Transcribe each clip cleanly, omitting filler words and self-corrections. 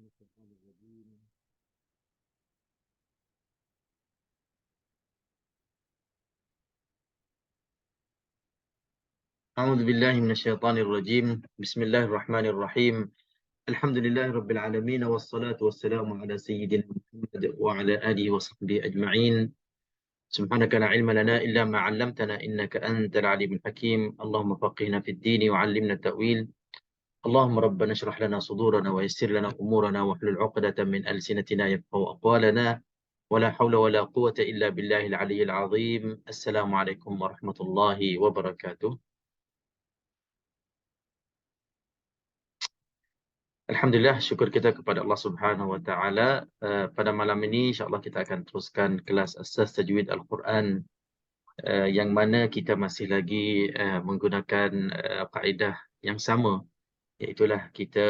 من الشيطان الرجيم. أعوذ بالله من الشيطان الرجيم. بسم الله الرحمن الرحيم. الحمد لله رب العالمين، والصلاة والسلام على سيدنا محمد وعلى آله وصحبه أجمعين. سبحانك لا علم لنا إلا ما علمتنا، إنك أنت العليم الحكيم. اللهم فقهنا في الدين وعلمنا التأويل. اللهم ربنا اشرح لنا صدورنا ويسر لنا أمورنا واحلل عقدة من ألسنتنا يفقهوا أقوالنا، ولا حول ولا قوة إلا بالله العلي العظيم. السلام عليكم ورحمة الله وبركاته. Alhamdulillah, syukur kita kepada Allah Subhanahu Wa Taala. Pada malam ini, insyaAllah kita akan teruskan kelas Asas Tajwid Al-Quran, yang mana kita masih lagi menggunakan kaedah yang sama, iaitulah kita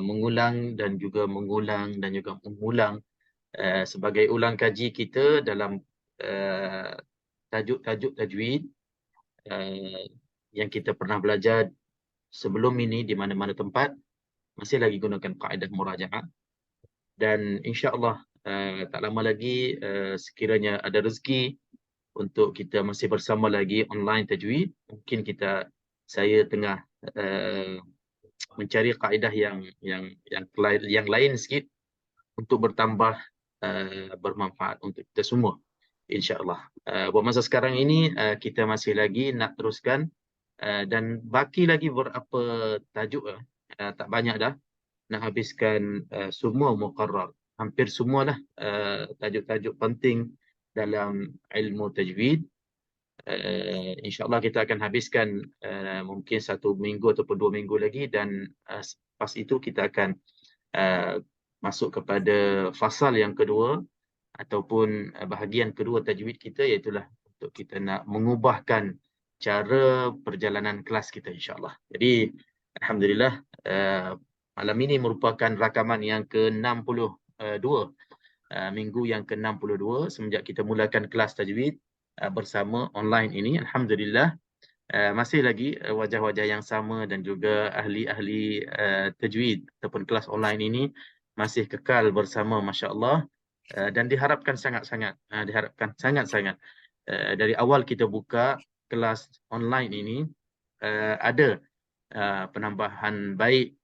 mengulang dan juga mengulang dan juga mengulang sebagai ulang kaji kita dalam uh, tajuk-tajuk tajwid yang kita pernah belajar sebelum ini di mana-mana tempat. Masih lagi gunakan kaedah murajaah. Dan insya-Allah tak lama lagi sekiranya ada rezeki untuk kita masih bersama lagi online tajwid, mungkin saya tengah mencari kaedah yang lain sikit untuk bertambah bermanfaat untuk kita semua, insya-Allah. Buat masa sekarang ini kita masih lagi nak teruskan dan baki lagi berapa tajuk, tak banyak dah nak habiskan semua muqarrar. Hampir semualah tajuk-tajuk penting dalam ilmu tajwid. InsyaAllah kita akan habiskan mungkin 1 minggu ataupun 2 minggu lagi, dan lepas itu kita akan masuk kepada fasal yang kedua ataupun bahagian kedua tajwid kita, iaitulah untuk kita nak mengubahkan cara perjalanan kelas kita, insyaAllah. Jadi Alhamdulillah, malam ini merupakan rakaman yang ke-62, minggu yang ke-62 semenjak kita mulakan kelas tajwid bersama online ini. Alhamdulillah, masih lagi wajah-wajah yang sama dan juga ahli-ahli tajwid ataupun kelas online ini masih kekal bersama, masya-Allah. Dan diharapkan sangat-sangat dari awal kita buka kelas online ini ada penambahan baik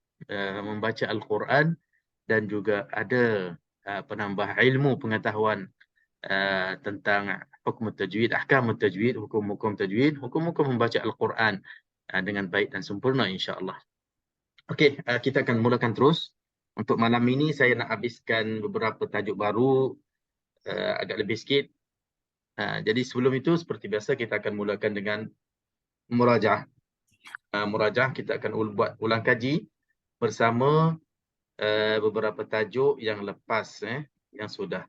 membaca Al-Quran, dan juga ada penambah ilmu pengetahuan tentang hukum tajwid, ahkam tajwid, hukum-hukum tajwid, hukum-hukum membaca Al-Quran dengan baik dan sempurna, insya-Allah. Okey, kita akan mulakan terus. Untuk malam ini saya nak habiskan beberapa tajuk baru, agak lebih sikit. Jadi sebelum itu, seperti biasa, kita akan mulakan dengan murajaah. Murajaah kita akan buat ulang kaji bersama beberapa tajuk yang lepas, yang sudah.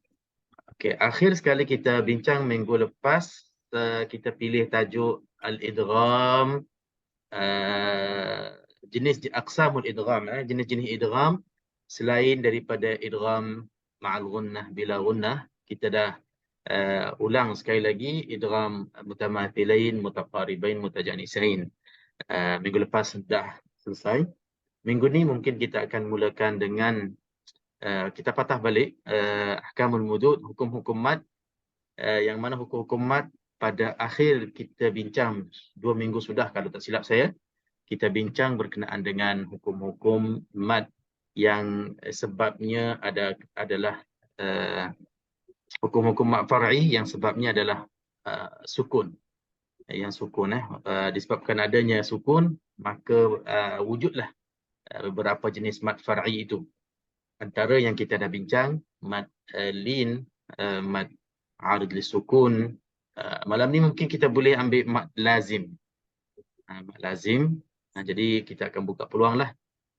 Okey, akhir sekali kita bincang minggu lepas, kita pilih tajuk al-idgham, jenis aqsamul idgham, jenis-jenis idgham selain daripada idgham ma'al gunnah, bila gunnah. Kita dah ulang sekali lagi idgham mutamathilain, mutaqaribain, mutajanisain. Minggu lepas dah selesai. Minggu ni mungkin kita akan mulakan dengan kita patah balik ahkamul mudud, hukum-hukum mad, yang mana hukum-hukum mad pada akhir kita bincang 2 minggu sudah, kalau tak silap saya, kita bincang berkenaan dengan hukum-hukum mad yang sebabnya adalah hukum-hukum mad far'i yang sebabnya adalah sukun. Yang sukun, disebabkan adanya sukun, maka wujudlah beberapa jenis mad far'i itu. Antara yang kita dah bincang, mad lin, mad arid li sukun. Malam ni mungkin kita boleh ambil mad lazim. Mad lazim. Jadi kita akan buka peluang lah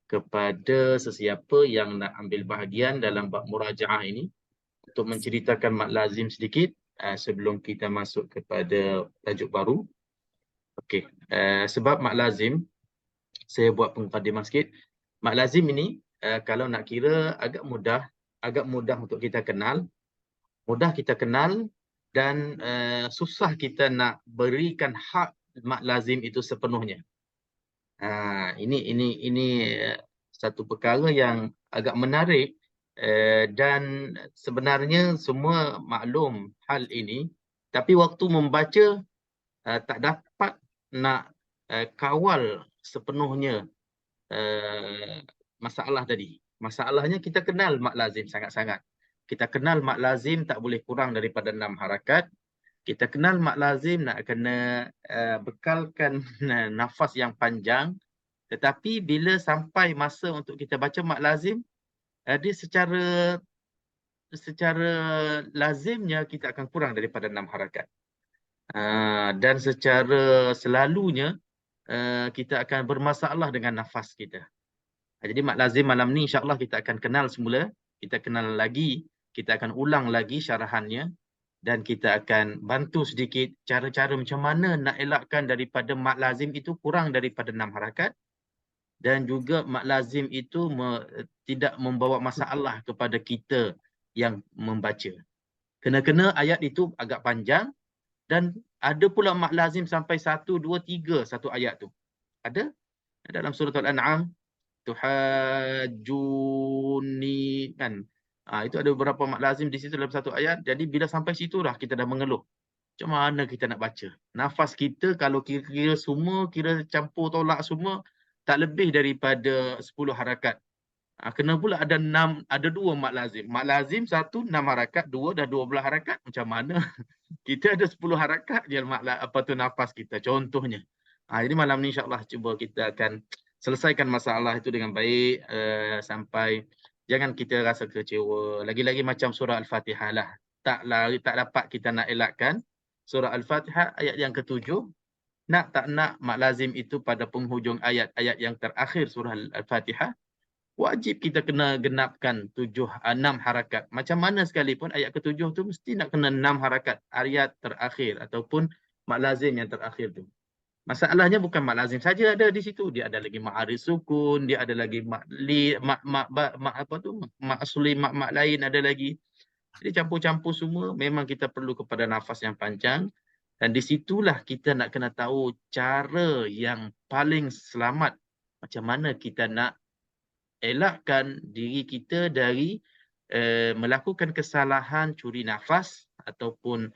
kepada sesiapa yang nak ambil bahagian dalam bab murajaah ini untuk menceritakan mad lazim sedikit sebelum kita masuk kepada tajuk baru. Okey, sebab mad lazim, saya buat mukadimah sikit. Mad lazim ini kalau nak kira agak mudah untuk kita kenal. Mudah kita kenal dan susah kita nak berikan hak mad lazim itu sepenuhnya. Ini satu perkara yang agak menarik, dan sebenarnya semua maklum hal ini, tapi waktu membaca tak dapat nak kawal sepenuhnya masalah tadi. Masalahnya kita kenal mak lazim sangat-sangat. Kita kenal mak lazim tak boleh kurang daripada 6 harakat. Kita kenal mak lazim nak kena bekalkan nafas yang panjang. Tetapi bila sampai masa untuk kita baca mak lazim, dia secara lazimnya kita akan kurang daripada 6 harakat. Dan secara selalunya kita akan bermasalah dengan nafas kita. Jadi mak lazim malam ni insya-Allah kita akan kenal semula, kita kenal lagi, kita akan ulang lagi syarahannya dan kita akan bantu sedikit cara-cara macam mana nak elakkan daripada mak lazim itu kurang daripada 6 harakat dan juga mak lazim itu tidak membawa masalah kepada kita yang membaca. Kena-kena ayat itu agak panjang dan ada pula mak lazim sampai 1, 2, 3 satu ayat tu. Ada dalam surah Al-An'am, tuhajjuni kan. Itu ada beberapa mak lazim di situ dalam satu ayat. Jadi bila sampai situ dah kita dah mengeluh. Macam mana kita nak baca? Nafas kita kalau kira-kira semua, kira campur tolak semua, tak lebih daripada 10 harakat. Kena pula ada 2 mak lazim. Mak lazim 1, 6 harakat, 2 dah 12 harakat. Macam mana? Kita ada 10 harakat je nafas kita contohnya. Jadi malam ni insya-Allah cuba kita akan selesaikan masalah itu dengan baik sampai jangan kita rasa kecewa. Lagi-lagi macam surah Al-Fatihah lah. Tak dapat kita nak elakkan. Surah Al-Fatihah ayat yang ke-7, tak nak mak lazim itu pada penghujung ayat-ayat yang terakhir surah Al-Fatihah. Wajib kita kena genapkan 6 harakat. Macam mana sekalipun ayat ke-7 tu mesti nak kena 6 harakat ayat terakhir ataupun mak lazim yang terakhir tu. Masalahnya bukan mak lazim saja ada di situ, dia ada lagi mak aris sukun, dia ada lagi mak asli, mak lain ada lagi. Jadi campur-campur semua, memang kita perlu kepada nafas yang panjang dan di situlah kita nak kena tahu cara yang paling selamat macam mana kita nak elakkan diri kita dari melakukan kesalahan curi nafas ataupun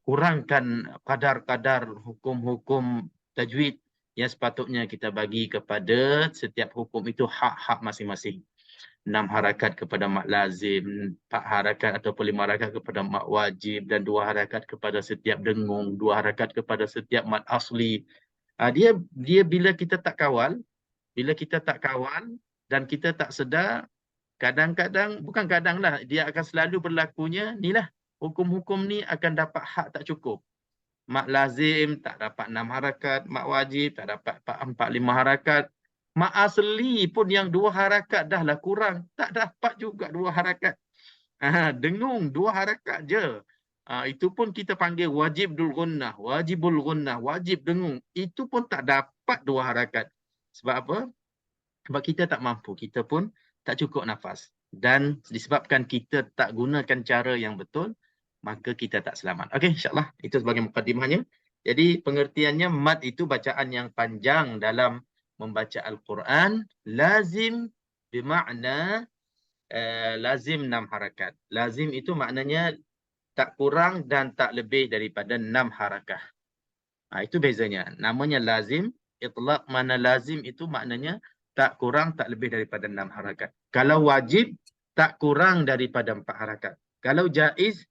kurangkan kadar-kadar hukum-hukum tajwid yang sepatutnya kita bagi kepada setiap hukum itu hak-hak masing-masing. 6 harakat kepada mak lazim, 4 harakat ataupun 5 harakat kepada mak wajib dan 2 harakat kepada setiap dengung, 2 harakat kepada setiap mat asli. Dia bila kita tak kawal dan kita tak sedar, kadang-kadang, bukan kadang lah, dia akan selalu berlakunya, inilah, hukum-hukum ni akan dapat hak tak cukup. Mak lazim tak dapat 6 harakat, mak wajib tak dapat 4, 5 harakat. Mak asli pun yang 2 harakat dah lah kurang, tak dapat juga 2 harakat. Dengung 2 harakat je. Itu pun kita panggil wajibul gunnah, wajib dengung. Itu pun tak dapat 2 harakat. Sebab apa? Sebab kita tak mampu, kita pun tak cukup nafas. Dan disebabkan kita tak gunakan cara yang betul, maka kita tak selamat. Okey, insya-Allah itu sebagai mukadimahnya. Jadi pengertiannya mad itu bacaan yang panjang dalam membaca Al-Quran, lazim bermakna lazim 6 harakat. Lazim itu maknanya tak kurang dan tak lebih daripada 6 harakat. Itu bezanya. Namanya lazim, itlaq mana lazim itu maknanya tak kurang tak lebih daripada 6 harakat. Kalau wajib tak kurang daripada 4 harakat. Kalau jaiz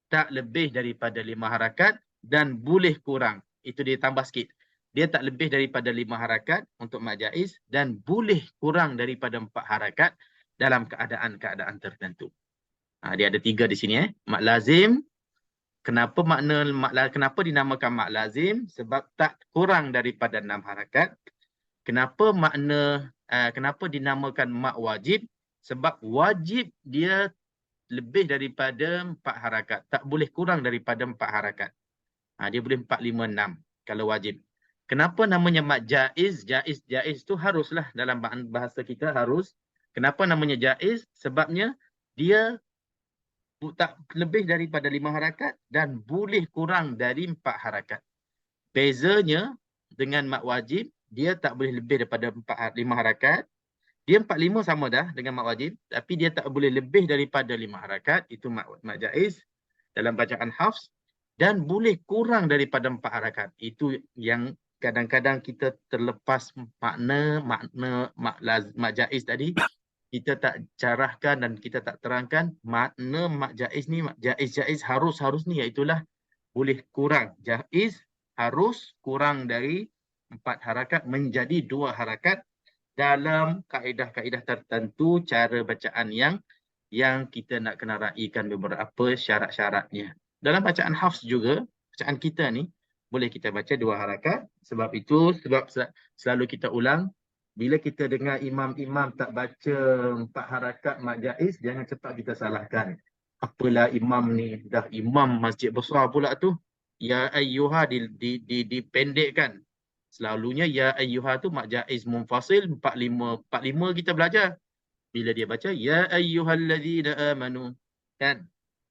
tak lebih daripada 5 harakat dan boleh kurang. Itu dia tambah sikit. Dia tak lebih daripada 5 harakat untuk mak jaiz dan boleh kurang daripada 4 harakat dalam keadaan-keadaan tertentu. Dia ada 3 di sini. Mak lazim. Kenapa dinamakan mak lazim? Sebab tak kurang daripada 6 harakat. Kenapa dinamakan mak wajib? Sebab wajib dia lebih daripada 4 harakat. Tak boleh kurang daripada 4 harakat. Dia boleh 4, 5, 6 kalau wajib. Kenapa namanya mat jaiz? Jaiz tu haruslah dalam bahasa kita harus. Kenapa namanya jaiz? Sebabnya dia tak lebih daripada 5 harakat dan boleh kurang dari 4 harakat. Bezanya dengan mat wajib, dia tak boleh lebih daripada 5 harakat Dia 45 sama dah dengan mat wajib, tapi dia tak boleh lebih daripada 5 harakat, itu mat jaiz dalam bacaan hafs, dan boleh kurang daripada 4 harakat. Itu yang kadang-kadang kita terlepas makna mat jaiz tadi, kita tak carahkan dan kita tak terangkan makna mat jaiz ni, mat jaiz harus ni, iaitulah boleh kurang. Jaiz harus kurang dari 4 harakat menjadi 2 harakat dalam kaedah-kaedah tertentu, cara bacaan yang kita nak kena raikan beberapa syarat-syaratnya. Dalam bacaan hafs juga, bacaan kita ni boleh kita baca 2 harakat. Sebab selalu kita ulang, bila kita dengar imam-imam tak baca 4 harakat mat jaiz, jangan cepat kita salahkan. Apalah imam ni, dah imam masjid besar pula tu, ya ayyuha dipendekkan. Selalunya ya ayyuha tu mat jaiz munfasil 45 kita belajar. Bila dia baca ya ayyuhallazina amanu, kan?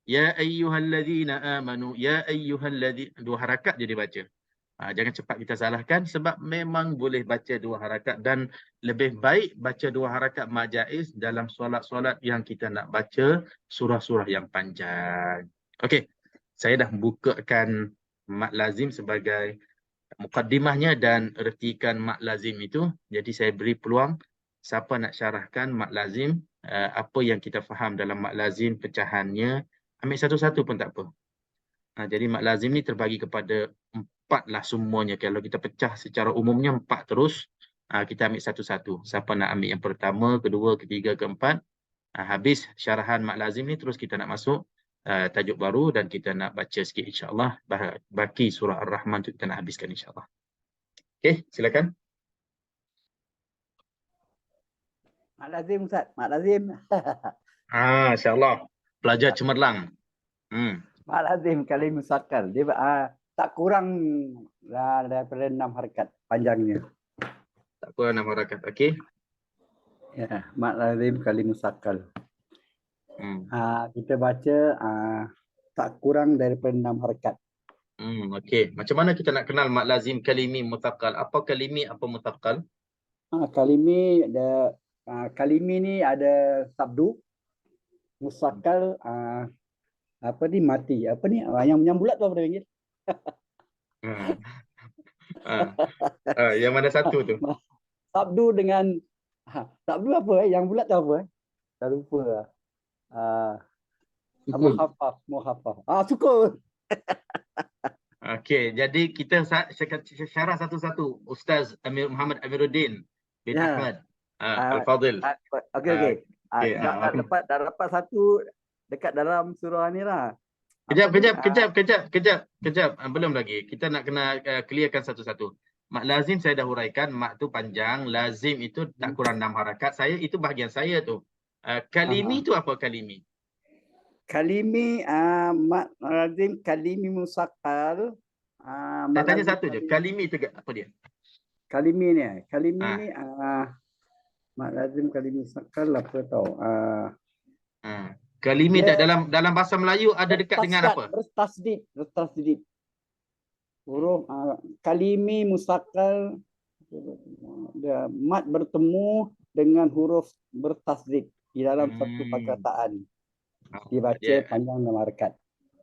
Ya ayyuhallazina amanu, ya ayyuhallazina, 2 harakat je dia baca. Jangan cepat kita salahkan sebab memang boleh baca 2 harakat, dan lebih baik baca 2 harakat mat jaiz dalam solat-solat yang kita nak baca surah-surah yang panjang. Okey. Saya dah bukakan mat lazim sebagai mukaddimahnya dan ertikan mat lazim itu. Jadi saya beri peluang siapa nak syarahkan mat lazim, apa yang kita faham dalam mat lazim, pecahannya, ambil satu-satu pun tak apa. Jadi mat lazim ni terbagi kepada 4 lah semuanya. Kalau kita pecah secara umumnya 4 terus, kita ambil satu-satu. Siapa nak ambil yang pertama, kedua, ketiga, keempat. Habis syarahan mat lazim ni, terus kita nak masuk tajuk baru dan kita nak baca sikit insya-Allah. Baki surah Ar-Rahman tu kita nak habiskan insya-Allah. Okey, silakan. Mak lazim Ustaz, mak lazim. Insya-Allah. Pelajar cemerlang. Mak lazim kali musakal. Dia tak kurang daripada 6 harakat panjangnya. Tak kurang 6 harakat. Okey. Ya, mak lazim kali musakal. Kita baca tak kurang daripada 6 harakat. Okey. Macam mana kita nak kenal mat lazim kalimi muthaqqal? Apa kalimi, apa muthaqqal? Kalimi ada kalimi ni ada sabdu, musakal, apa ni mati. Apa ni yang bulat tu apa dia panggil? Yang mana satu tu? Sabdu dengan sabdu apa yang bulat tu apa? Tak lupa. Muhafaf. Sukun. Okey, jadi kita syarah satu-satu. Ustaz Muhammad Amiruddin bin Ahmad Al-Fadil. Okey. Dah dapat satu dekat dalam surah ni lah. Kejap. Belum lagi. Kita nak kena clearkan satu-satu. Mat lazim saya dah huraikan, mat tu panjang, lazim itu tak kurang 6 harakat. Itu bahagian saya tu. Kalimi tu apa kalimi? Kalimi mat lazim kalimi musaqqal. Saya tanya satu je. Kalimi tu apa dia? Kalimi ni mat lazim kalimi musaqqal apa tahu. Kalimi dalam bahasa Melayu ada dekat dengan apa? Bertasdid. Huruf kalimi musaqqal, mat bertemu dengan huruf bertasdid di dalam satu perkataan. Dibaca panjang 6 harakat.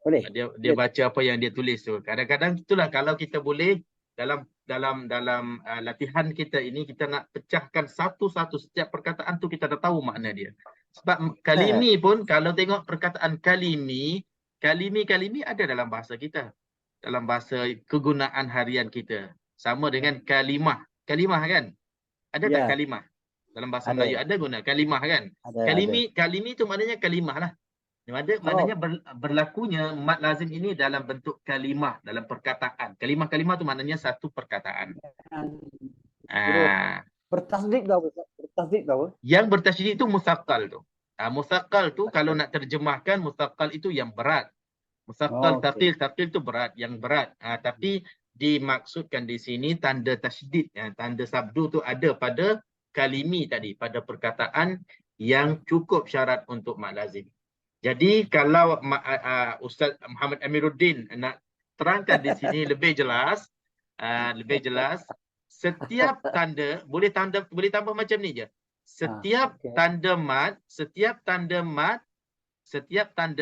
Boleh? Dia baca apa yang dia tulis tu. Kadang-kadang itulah kalau kita boleh dalam latihan kita ini, kita nak pecahkan satu-satu setiap perkataan tu, kita dah tahu makna dia. Sebab kalimi pun, kalau tengok perkataan kalimi ada dalam bahasa kita. Dalam bahasa kegunaan harian kita. Sama dengan kalimah. Kalimah kan? Ada tak kalimah? Dalam bahasa Melayu ada guna kalimah kan? Kalimi tu maknanya kalimah lah. Maknanya berlakunya mat lazim ini dalam bentuk kalimah, dalam perkataan. Kalimah tu maknanya satu perkataan. Bertasdid apa? Yang bertasdid itu musaqqal tu. Musaqqal tu kalau nak terjemahkan, musaqqal itu yang berat. Musaqqal thaqil tu berat, yang berat. Tapi dimaksudkan di sini tanda tasydid, tanda sabdu tu ada pada kalimi tadi, pada perkataan yang cukup syarat untuk mat lazim. Jadi kalau Ustaz Muhammad Amiruddin nak terangkan di sini lebih jelas, setiap tanda boleh tambah macam ni je. setiap okey. tanda mat, setiap tanda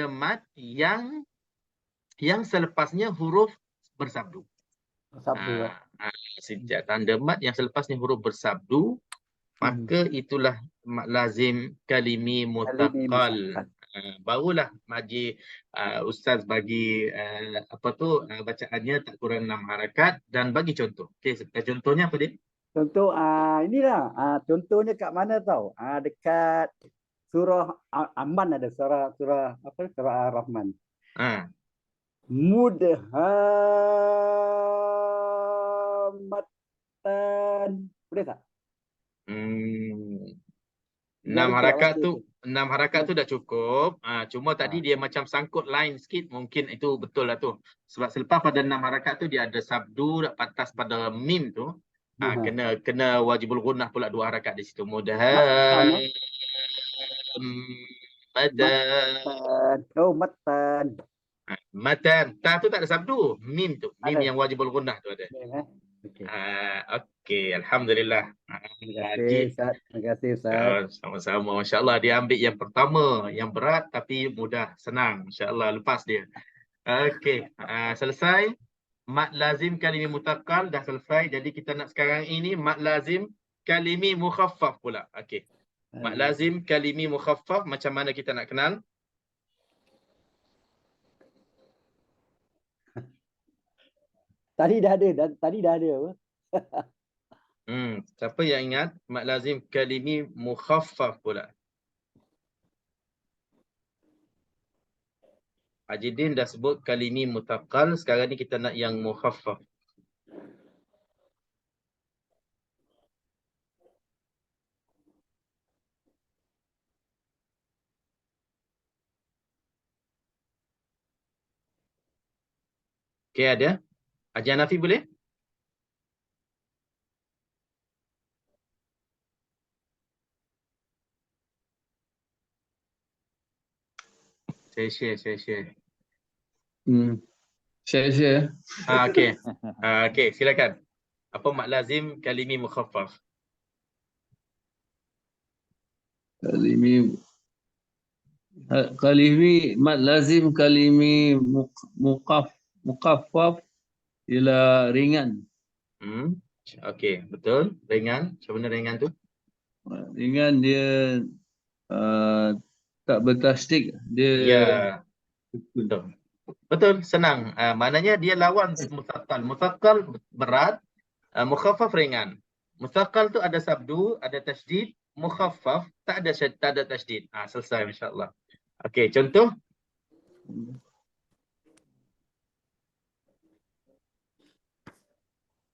mat yang selepasnya huruf bersabdu. Sabdu. Setiap tanda mat yang selepasnya huruf bersabdu, maka itulah mat lazim kalimi Kalimi mutaqqal. musaqqal. Barulah ustaz bagi bacaannya tak kurang 6 harakat dan bagi contoh. Okey, contohnya apa dia? Contoh inilah contohnya kat mana tahu? Dekat surah Amman ada surah apa? Surah Ar-Rahman. Ha. Mudhammatan. Boleh tak? Enam Jari harakat tilawah tu, tu. 6 harakat tu dah cukup. Cuma tadi Ah, dia macam sangkut line sikit, mungkin itu betul lah tu. Sebab selepas pada 6 harakat tu dia ada sabdu atas pada mim tu. Kena wajibul gunnah pula 2 harakat di situ. Matan, Matan. Oh, matan. Matan. Ta tu tak ada sabdu. Mim tu. Mim Ada. yang wajibul gunnah tu ada. Okey. Okey, alhamdulillah. Terima kasih Ustaz. Terima kasih Ustaz. Sama-sama. Masya Allah dia ambil yang pertama, yang berat tapi mudah, senang. Masya Allah lepas dia. Okey, selesai. Mat lazim kalimi mutaqqal dah selesai. Jadi kita nak sekarang ini mat lazim kalimi mukhaffaf pula. Okey. Mat lazim kalimi mukhaffaf macam mana kita nak kenal? Tadi dah ada apa? Siapa yang ingat mat lazim kalimi mukhaffaf pula? Haji Din dah sebut kalimi mutaqqal, sekarang ni kita nak yang mukhaffaf. Okey, ada? Haji Hanafi boleh? Saya share. Share. Okey. Okey, silakan. Apa mat lazim kalimi mukhaffaf? Kalimi mat lazim kalimi muqaffaf ialah ringan. Okey, betul. Ringan. Macam mana ringan tu? Ringan dia tak bertasdik, dia Ya, betul. Betul, senang. Maknanya dia lawan muthaqqal. Muthaqqal berat, mukhaffaf ringan. Muthaqqal tu ada sabdu, ada tasydid, mukhaffaf tak ada tasydid. Selesai masya-Allah. Okey, contoh.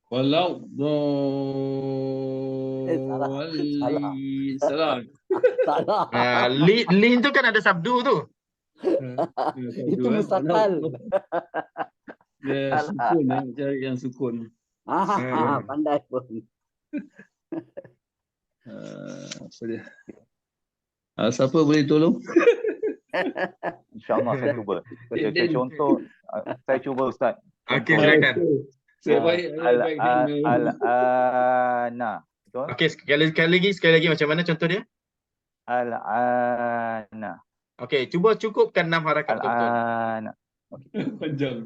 walau Salah. Lin tu kan ada sabdu tu. Itu musaqqal. Dia sukun, cari yang sukun. Pandai pun. Apa dia? Siapa boleh tolong? InsyaAllah saya cuba. Saya contoh, saya cuba Ustaz. Okey, silakan. Al-ana. Betul? Okey, sekali lagi macam mana contoh dia? Al-ana. Okey, cuba cukupkan 6 harakat betul. Al-ana. Panjang.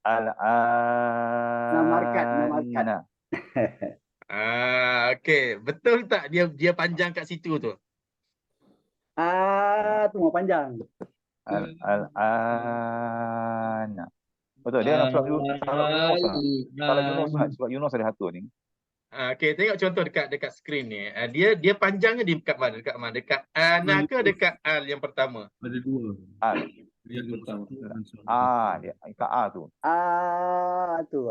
Al-ana. Okey, betul tak dia panjang kat situ tu? Tu mau panjang. Al-ana. Betul, dia dalam surat Yunus. Salah Yunus, surat Yunus ada satu ni. Okey, tengok contoh dekat skrin ni. Dia panjangnya di dekat mana? Dekat ana ke dekat al yang pertama? Ada dua. Al. Yang pertama. Dia dekat A tu. Tu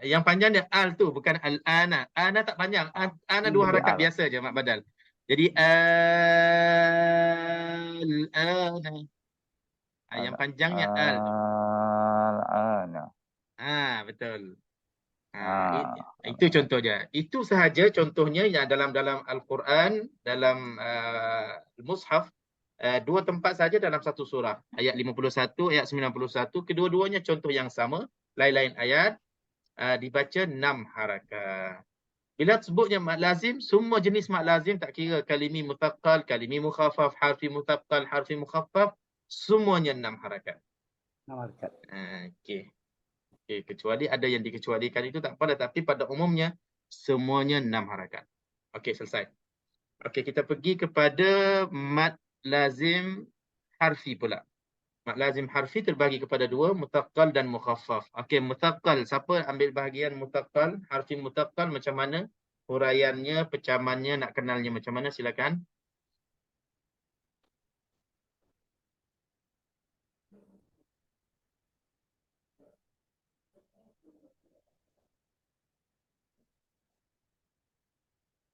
Yang panjang dia al tu, bukan al-ana. Ana tak panjang. Ana 2 harakat biasa je mat badal. Jadi al-ana. Yang panjangnya al. Al-ana. Betul. Itu contoh dia. Itu sahaja contohnya yang dalam Al-Quran, dalam Mushaf, 2 tempat saja dalam satu surah. Ayat 51, ayat 91. Kedua-duanya contoh yang sama. Lain-lain ayat. Dibaca 6 harakat. Bila sebutnya mad lazim, semua jenis mad lazim, tak kira kalimi muthaqqal, kalimi mukhaffaf, harfi muthaqqal, harfi mukhaffaf, semuanya 6 harakat. Harakat. Okey. Okey, kecuali ada yang dikecualikan itu tak apa, tapi pada umumnya semuanya 6 harakat. Okey, selesai. Okey, kita pergi kepada mad lazim harfi pula. Mad lazim harfi terbagi kepada dua, muthaqqal dan mukhaffaf. Okey, muthaqqal, siapa ambil bahagian muthaqqal? Harfi muthaqqal macam mana? Huraiannya, pecahannya, nak kenalnya macam mana? Silakan.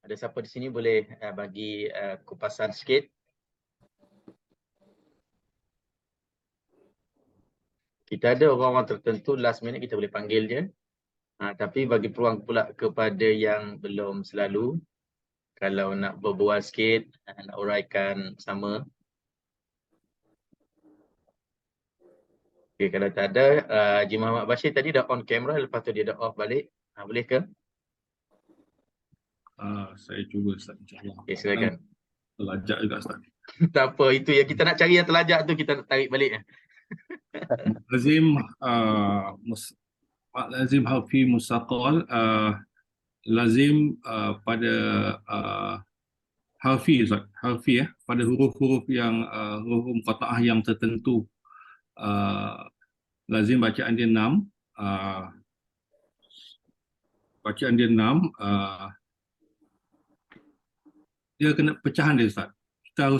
Ada siapa di sini boleh bagi kupasan sikit? Kita ada orang-orang tertentu last minute kita boleh panggil je. Tapi bagi peluang pula kepada yang belum selalu, kalau nak berbual sikit, nak uraikan sama. Okay, kalau tak ada, Haji Muhammad Bashir tadi dah on camera, lepas tu dia dah off balik. Boleh ke? Saya cuba Ustaz, insyaAllah. Okay, silakan. Terlajak juga Ustaz. Tak apa, itu yang kita nak cari yang terlajak tu, kita nak tarik balik. Lazim, mad lazim harfi musaqqal, lazim pada harfi Ustaz, harfi pada huruf-huruf yang huruf muqatta'ah yang tertentu. Lazim bacaan dia 6. Bacaan dia 6. Dia kena pecahan dia Ustaz. Kita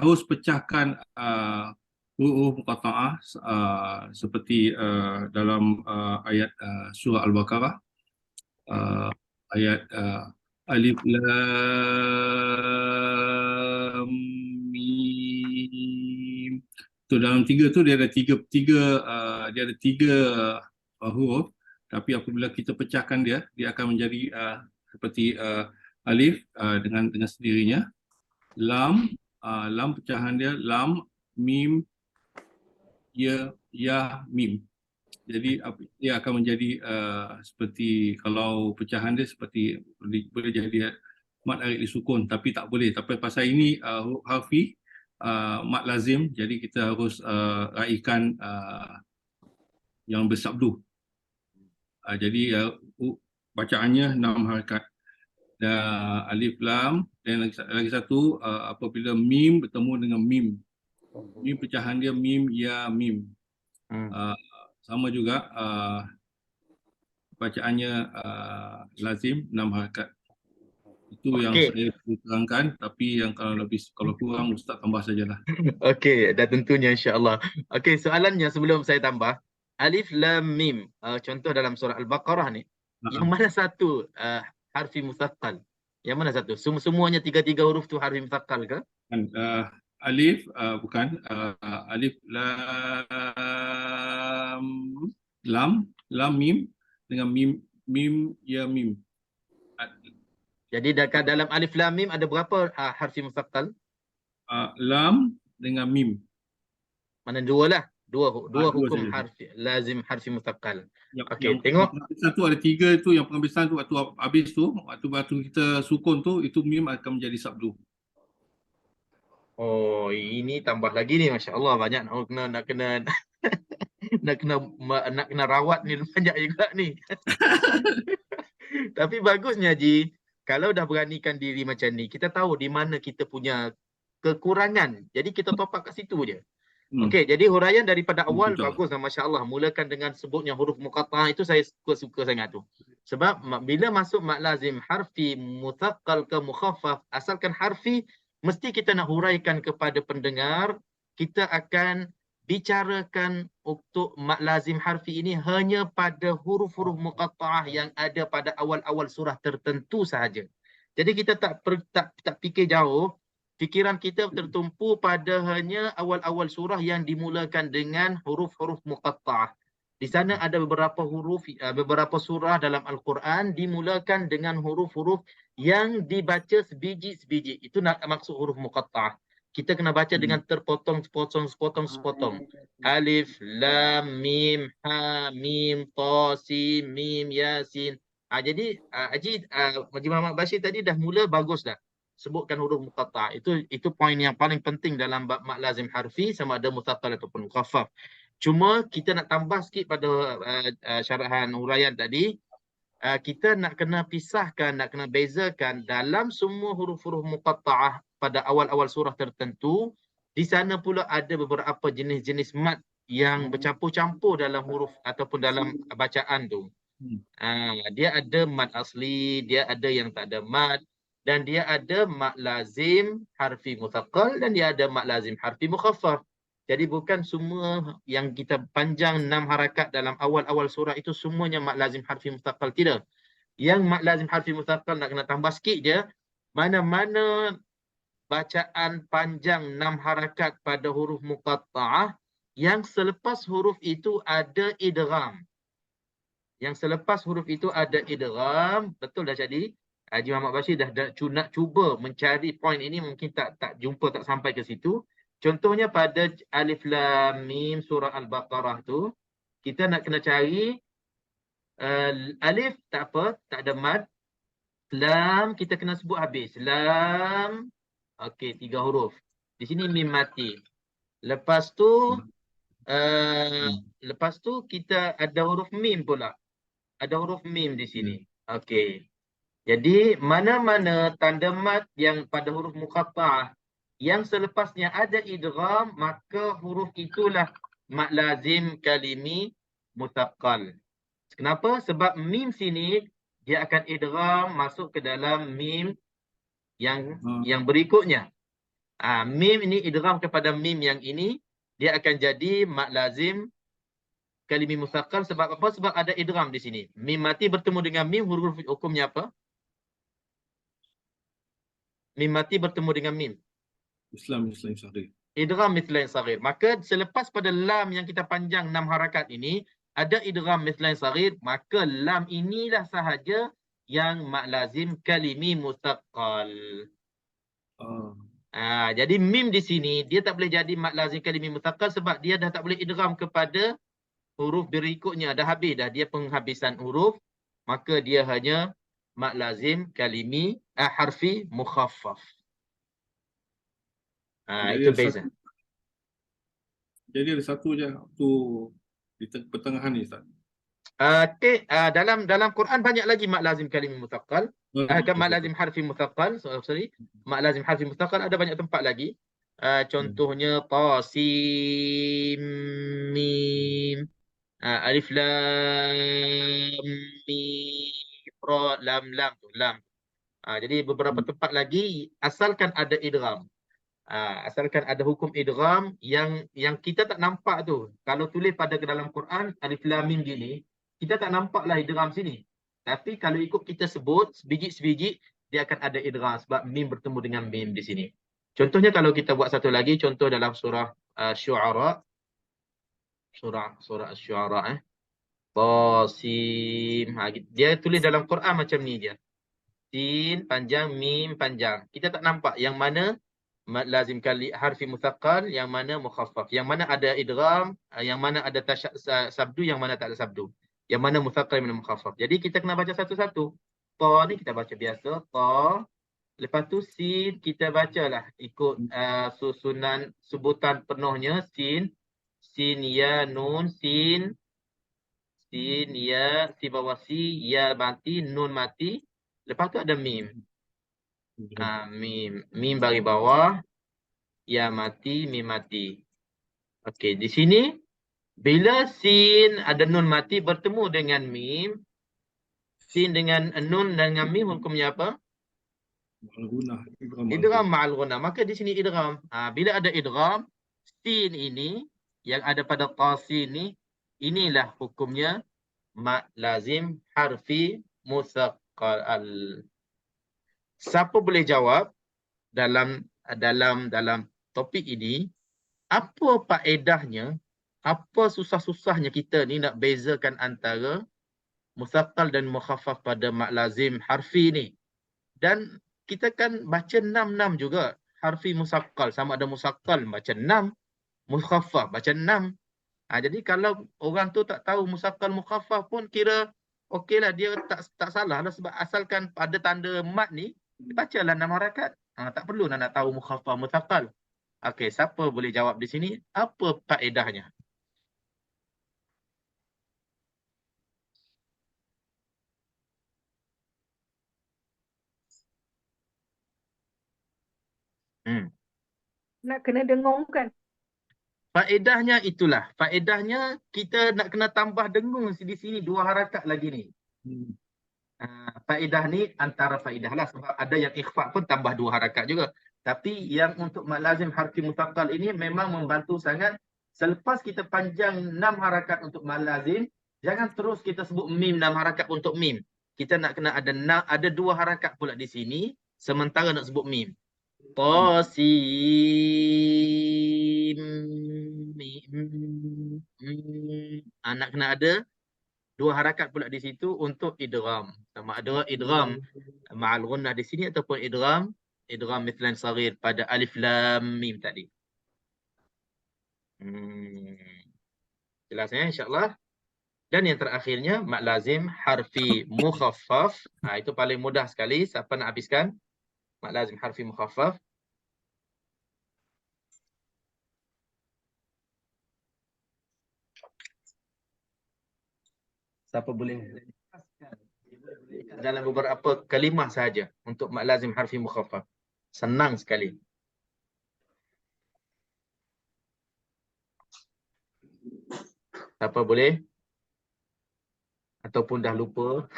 harus pecahkan huruf muqatta'ah seperti dalam ayat surah Al-Baqarah, ayat alif lam mim. Tu dalam tiga tu dia ada tiga huruf, tapi apabila kita pecahkan dia akan menjadi seperti alif dengan sendirinya, lam pecahan dia lam, mim, ya, mim. Jadi dia akan menjadi seperti, kalau pecahan dia seperti boleh jadi mad arid disukun, tapi tak boleh. Tapi pasal ini harfi mad lazim, jadi kita harus raikan yang bersabdu. Jadi bacaannya 6 harakat. Alif lam, dan lagi satu apabila mim bertemu dengan mim. Mim pecahan dia mim, ya, mim. Sama juga bacaannya lazim 6 harakat. Itu yang saya terangkan, tapi yang kalau kurang Ustaz tambah sajalah. Okey, dah tentunya insya-Allah. Okey, soalannya sebelum saya tambah, alif lam mim, contoh dalam surah Al-Baqarah ni, yang mana satu harfi muthaqqal? Yang mana satu? Semuanya tiga huruf tu harfi muthaqqal ke? Alif bukan, alif lam mim dengan mim, ya, mim. Jadi dalam alif lam mim ada berapa harfi muthaqqal? Lam dengan mim. Mana dua lah? Dua hukum saja. harfi lazim harfi muthaqqal. Okey, Yang tengok. Satu ada 3 tu, yang penghabisan tu waktu habis tu, waktu kita sukun tu, itu mim akan menjadi sabdu. Oh, ini tambah lagi ni, masya-Allah, banyak nak kena nak kena rawat ni, banyak juga ni. Tapi bagusnya Ji, kalau dah beranikan diri macam ni, kita tahu di mana kita punya kekurangan. Jadi kita top up kat situ je. Okey, jadi huraian daripada awal bagus, masya-Allah. Mulakan dengan sebutnya huruf muqatta'ah, itu saya suka sangat tu. Sebab bila masuk mad lazim harfi muthaqqal ke mukhaffaf, asalkan harfi, mesti kita nak huraikan kepada pendengar, kita akan bicarakan untuk mad lazim harfi ini hanya pada huruf-huruf muqatta'ah yang ada pada awal-awal surah tertentu sahaja. Jadi kita tak fikir jauh. Fikiran kita tertumpu pada hanya awal-awal surah yang dimulakan dengan huruf-huruf muqatta'ah. Di sana ada beberapa surah dalam Al-Quran dimulakan dengan huruf-huruf yang dibaca sebiji-sebiji. Itu maksud huruf muqatta'ah. Kita kena baca dengan terpotong, sepotong. Alif, lam, mim, ha, mim, ta, sin, mim, yasin. Jadi Haji Muhammad Bashir tadi dah mula bagus dah. Sebutkan huruf muqatta'. Itu poin yang paling penting dalam bab mak lazim harfi sama ada muthaqqal ataupun mukhaffaf. Cuma kita nak tambah sikit pada syarahan huraian tadi. Kita nak kena pisahkan, nak kena bezakan dalam semua huruf-huruf muqatta'ah pada awal-awal surah tertentu. Di sana pula ada beberapa jenis-jenis mad yang bercampur-campur dalam huruf ataupun dalam bacaan tu. Dia ada mad asli, dia ada yang tak ada mad, dan dia ada mad lazim harfi muthaqqal dan dia ada mad lazim harfi mukhaffaf. Jadi bukan semua yang kita panjang 6 harakat dalam awal-awal surah itu semuanya mad lazim harfi muthaqqal, tidak. Yang mad lazim harfi muthaqqal nak kena tambah sikit je, mana-mana bacaan panjang 6 harakat pada huruf muqatta'ah yang selepas huruf itu ada idgham. Yang selepas huruf itu ada idgham, betul dah jadi. Haji Muhammad Bashir dah nak cuba mencari poin ini, mungkin tak jumpa, tak sampai ke situ. Contohnya pada Alif Lam Mim surah Al-Baqarah tu, kita nak kena cari alif tak apa, tak ada mad. Lam kita kena sebut habis. Lam, okey, 3 huruf. Di sini mim mati. Lepas tu kita ada huruf mim pula. Ada huruf mim di sini. Okey. Jadi mana-mana tanda mad yang pada huruf muqatta'ah yang selepasnya ada idgham, maka huruf itulah mad lazim kalimi muthaqqal. Kenapa? Sebab mim sini dia akan idgham masuk ke dalam mim yang berikutnya. Mim ini idgham kepada mim yang ini, dia akan jadi mad lazim kalimi muthaqqal. Sebab apa? Sebab ada idgham di sini. Mim mati bertemu dengan mim, huruf hukumnya apa? Mim mati bertemu dengan mim. Islam saghir. Idgham mithlain saghir. Maka selepas pada lam yang kita panjang 6 harakat ini, ada idgham mithlain saghir, maka lam inilah sahaja yang mad lazim kalimi muthaqqal. Jadi mim di sini dia tak boleh jadi mad lazim kalimi muthaqqal sebab dia dah tak boleh idgham kepada huruf berikutnya. Dah habis dah dia penghabisan huruf, maka dia hanya mad lazim kalimi harfi mukhaffaf. Itu beza. Jadi ada satu je tu di pertengahan ni, Ustaz. Dalam Quran banyak lagi mad lazim kalimi muthaqqal. Mad lazim harfi muthaqqal. Sorry. Mad lazim harfi muthaqqal ada banyak tempat lagi. Contohnya ta sin mim, alif lam mim ra, lam tu lam. Jadi beberapa tempat lagi asalkan ada idgham. Asalkan ada hukum idgham yang kita tak nampak tu. Kalau tulis pada dalam Quran alif lam mim gini, kita tak nampaklah idgham sini. Tapi kalau ikut kita sebut sebiji-sebiji, dia akan ada idgham sebab mim bertemu dengan mim di sini. Contohnya kalau kita buat satu lagi, contoh dalam surah Syu'ara. Surah Syu'ara Qasim. Dia tulis dalam Quran macam ni dia. Sin panjang, mim panjang. Kita tak nampak yang mana mad lazim kali harfi muthaqqal, yang mana mukhaffaf, yang mana ada idgham, yang mana ada sabdu, yang mana tak ada sabdu, yang mana muthaqqal, yang mana mukhaffaf. Jadi kita kena baca satu-satu. Ta ni kita baca biasa, ta. Lepas tu sin kita bacalah ikut susunan sebutan penuhnya, sin ya nun, sin ya, si bawah si, ya mati, nun mati. Lepas tu ada mim. Mim bagi bawah, ya mati, mim mati. Okey, di sini bila sin ada nun mati bertemu dengan mim, sin dengan nun dengan mim hukumnya apa? Idgham ma'al ghunah. Maka di sini idgham. Bila ada idgham, sin ini yang ada pada qasin ni, inilah hukumnya mad lazim harfi muthaqqal. Siapa boleh jawab dalam topik ini, apa faedahnya, apa susah-susahnya kita ni nak bezakan antara muthaqqal dan mukhaffaf pada mad lazim harfi ni? Dan kita kan baca 6 juga. Harfi musaqqal sama ada musaqqal baca 6, mukhaffaf baca 6. Jadi kalau orang tu tak tahu musaqqal mukhaffaf pun kira okeylah, dia tak salah lah, sebab asalkan pada tanda mat ni bacalah 6 harakat. Tak perlu nak tahu mukhaffaf muthaqqal. Okey, siapa boleh jawab di sini apa faedahnya? Nak kena dengungkan. Faedahnya itulah. Faedahnya kita nak kena tambah dengung di sini 2 harakat lagi ni. Faedah ni antara faedah lah, sebab ada yang ikhfa pun tambah 2 harakat juga. Tapi yang untuk mat lazim harfi muthaqqal ini memang membantu sangat. Selepas kita panjang 6 harakat untuk mat lazim, jangan terus kita sebut mim 6 harakat untuk mim. Kita nak kena ada 2 harakat pula di sini sementara nak sebut mim. Qasim mim. Nak kena ada 2 harakat pula di situ untuk idgham. Sama ada idgham ma'al ghunnah di sini ataupun idgham mithlan saghir pada alif lam mim tadi. Jelas ya insya-Allah. Dan yang terakhirnya mat lazim harfi mukhaffaf. Itu paling mudah sekali. Siapa nak habiskan? Mat lazim harfi mukhaffaf. Siapa boleh dalam beberapa kalimah saja untuk mat lazim harfi mukhaffaf? Senang sekali. Siapa boleh? Ataupun dah lupa?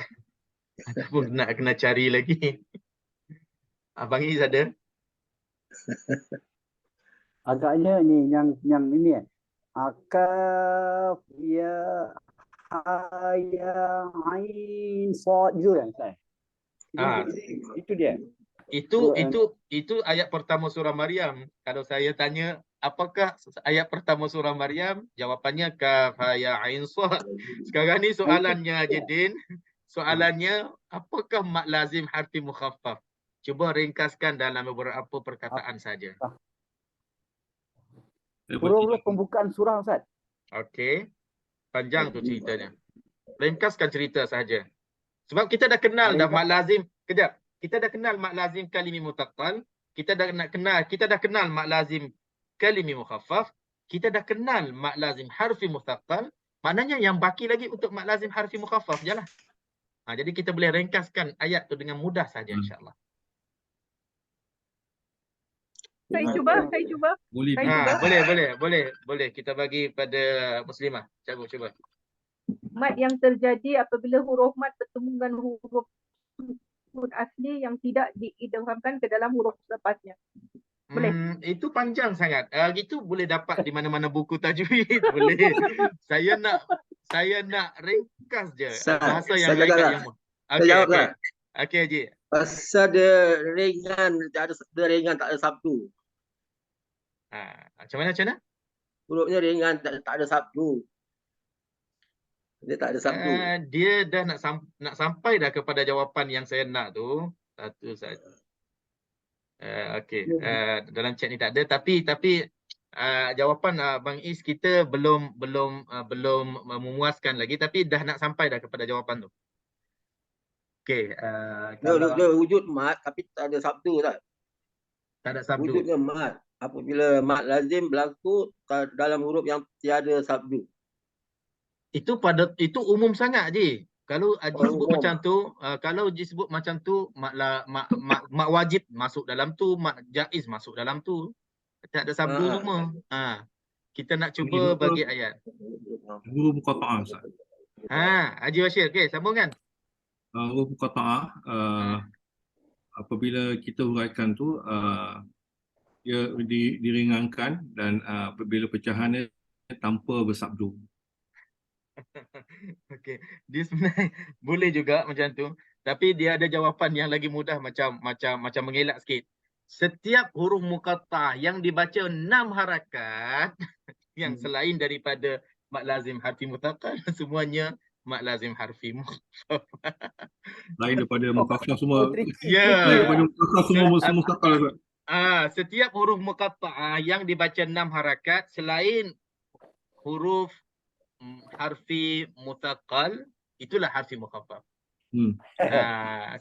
Ataupun nak kena cari lagi? Abang Is ada? Agaknya ni yang ini akaf ya ya ain sad je kan Ustaz. Itu dia. Itu ayat pertama surah Maryam. Kalau saya tanya apakah ayat pertama surah Maryam, jawapannya kaf ha ya ain sad. Sekarang ni soalannya Jedin, soalannya apakah mat lazim harfi mukhaffaf? Cuba ringkaskan dalam beberapa perkataan saja. Huruf pembukaan surah Ustaz. Okey. Panjang tu ceritanya. Ringkaskan cerita saja. Sebab kita dah kenal dah mat lazim. Kejap. Kita dah kenal mat lazim kalimi muthaqqal. Kita dah kenal mat lazim kalimi mukhaffaf. Kita dah kenal mat lazim harfi muthaqqal. Maknanya yang baki lagi untuk mat lazim harfi mukhaffaf jelah. Jadi kita boleh ringkaskan ayat tu dengan mudah saja insya-Allah. Saya cuba. Boleh. Boleh. Kita bagi pada Muslimah. Cuba. Mat yang terjadi apabila huruf mat bertemu dengan huruf sukun asli yang tidak diidghamkan ke dalam huruf lepasnya. Boleh. Itu panjang sangat. Itu boleh dapat di mana-mana buku tajwid. Boleh. Saya nak ringkas je. Bahasa yang lain yang Okey Haji. Pasal dia ringan, tak ada sabtu. Macam mana? Hurufnya ringan, tak ada sabtu. Dia tak ada sabtu. Dia dah nak sampai dah kepada jawapan yang saya nak tu. Satu saja. Okey. Dalam chat ni tak ada, tapi jawapan Bang Is kita belum memuaskan lagi, tapi dah nak sampai dah kepada jawapan tu. Okey, Dia wujud mat tapi tak ada sabtu tak? Tak ada sabtu. Wujudnya mat. Apabila mat lazim berlaku dalam huruf yang tiada sabtu. Itu umum sangat je. Kalau Haji sebut umum. macam tu, kalau Haji sebut macam tu, mak wajib masuk dalam tu, mak jaiz masuk dalam tu. Tak ada sabtu semua. Kita nak cuba bagi ayat. Huruf muqatta'ah Ustaz. Haji Bashir, okey, sambungkan. Huruf muqatta'ah apabila kita huraikan tu dia diringankan dan apabila pecahannya tanpa bersabdu. Okey, dia sebenarnya boleh juga macam tu, tapi dia ada jawapan yang lagi mudah macam mengelak sikit. Setiap huruf muqatta'ah yang dibaca 6 harakat yang selain daripada mat lazim harfi muthaqqal, semuanya mat lazim harfi mukhaffaf. Lain daripada muqaffaf semua. Ya. Lain daripada muqaffaf semua mustaqal. Setiap huruf muqatta'ah yang dibaca 6 harakat selain huruf harfi muthaqqal itulah harfi mukhaffaf. Hmm.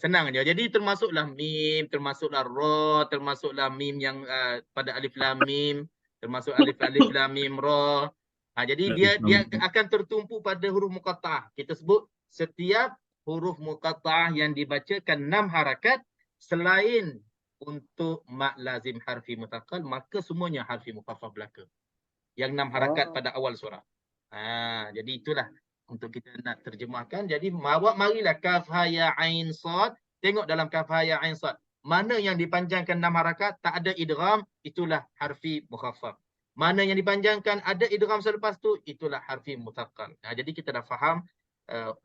Senang je. Jadi termasuklah mim, termasuklah ra, termasuklah mim yang pada alif lam mim, termasuk alif lam mim ra. Jadi dia akan tertumpu pada huruf muqatta'ah. Kita sebut setiap huruf muqatta'ah yang dibacakan 6 harakat selain untuk mak lazim harfi mutaqal, maka semuanya harfi mukhaffaf belaka. Yang 6 harakat pada awal surah. Jadi itulah untuk kita nak terjemahkan. Jadi marilah kaf ha ya ain sad. Tengok dalam kaf ha ya ain sad. Mana yang dipanjangkan 6 harakat tak ada idgham, itulah harfi mukhaffaf. Mana yang dipanjangkan ada idgham selepas tu, itulah harfi mutaqal. Jadi kita dah faham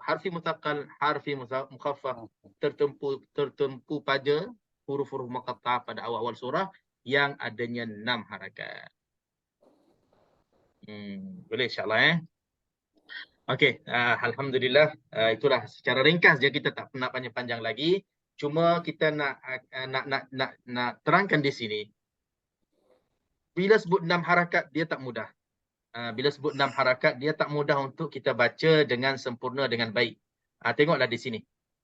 harfi mutaqal, harfi mukhaffaf tertumpu pada huruf-huruf muqatta'ah pada awal-awal surah yang adanya 6 harakat. Boleh insya-Allah Okey, alhamdulillah, itulah secara ringkas je, kita tak nak panjang-panjang lagi. Cuma kita nak terangkan di sini. Bila sebut 6 harakat dia tak mudah. Bila sebut 6 harakat dia tak mudah untuk kita baca dengan sempurna dengan baik. Tengoklah di sini.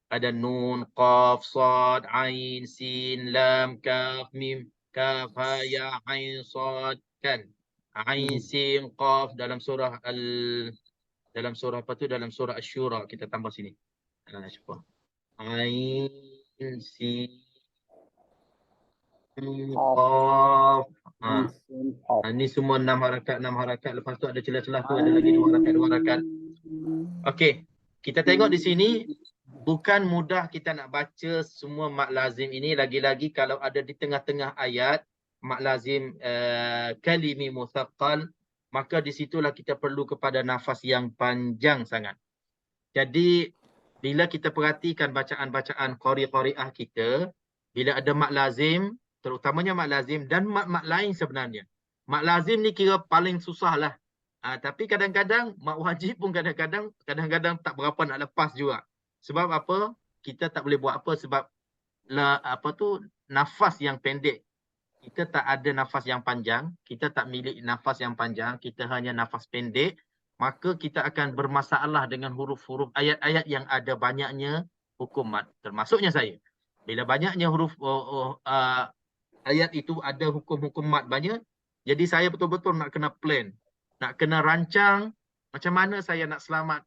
Ada nun, qaf, sad, ain, sin, lam, kaf, mim, kaf, ha, ya, ain, sad, kan? Ain, sin, qaf dalam surah dalam surah apa tu? Dalam surah Asy-Syura kita tambah sini. Cuba. Ain, sin, qaf. Ini semua 6 harakat. Lepas tu ada celah-celah tu, ada lagi 2 harakat. Okey. Kita tengok di sini, bukan mudah kita nak baca semua mak lazim ini. Lagi-lagi kalau ada di tengah-tengah ayat, mak lazim kalimi muthaqqal, maka di situlah kita perlu kepada nafas yang panjang sangat. Jadi, bila kita perhatikan bacaan-bacaan qari-qari'ah kita, bila ada mak lazim, terutamanya mak lazim dan mak lain sebenarnya. Mak lazim ni kira paling susah lah. Tapi kadang-kadang mak wajib pun kadang-kadang tak berapa nak lepas juga. Sebab apa? Kita tak boleh buat apa sebab nafas yang pendek. Kita tak ada nafas yang panjang, kita tak milik nafas yang panjang, kita hanya nafas pendek, maka kita akan bermasalah dengan huruf-huruf ayat-ayat yang ada banyaknya hukum mad. Termasuknya saya. Bila banyaknya huruf ayat itu ada hukum-hukum mad banyak, jadi saya betul-betul nak kena plan, nak kena rancang macam mana saya nak selamat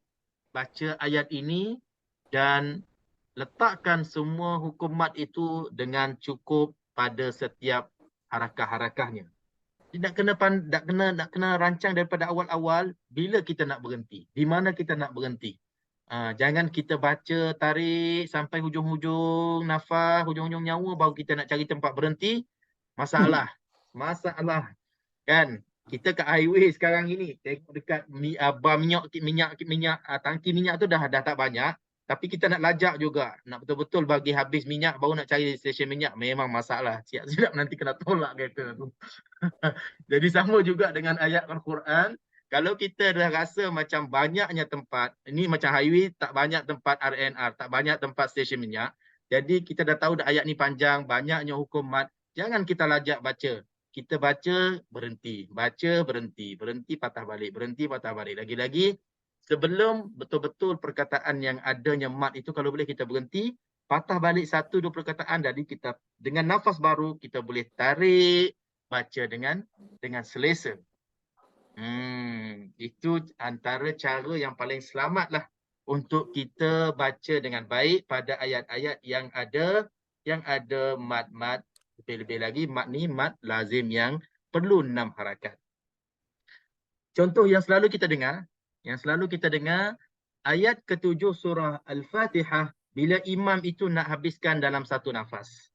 baca ayat ini dan letakkan semua hukum mad itu dengan cukup pada setiap harakah-harakahnya. Nak kena rancang daripada awal-awal bila kita nak berhenti, di mana kita nak berhenti. Jangan kita baca tarik sampai hujung-hujung nafas, hujung-hujung nyawa baru kita nak cari tempat berhenti. Masalah kan. Kita kat highway sekarang ini tengok dekat bar minyak, tangki minyak tu dah tak banyak, tapi kita nak lajak juga, nak betul-betul bagi habis minyak baru nak cari stesen minyak, memang masalah. Siap-siap nanti kena tolak kereta tu. Jadi sama juga dengan ayat Al-Quran. Kalau kita dah rasa macam banyaknya tempat, ini macam highway tak banyak tempat RNR, tak banyak tempat stesen minyak. Jadi kita dah tahu dah ayat ni panjang, banyaknya hukum mad, jangan kita lajak baca. Kita baca, berhenti. Baca, berhenti. Berhenti, patah balik. Berhenti, patah balik. Lagi-lagi, sebelum betul-betul perkataan yang adanya mad itu, kalau boleh kita berhenti, patah balik 1-2 perkataan, jadi kita dengan nafas baru, kita boleh tarik, baca dengan selesa. Itu antara cara yang paling selamat lah untuk kita baca dengan baik pada ayat-ayat yang ada mad-mad. Lebih-lebih lagi mad ni mad lazim yang perlu 6 harakat. Contoh yang selalu kita dengar, ayat ke-7 surah Al-Fatihah, bila imam itu nak habiskan dalam satu nafas.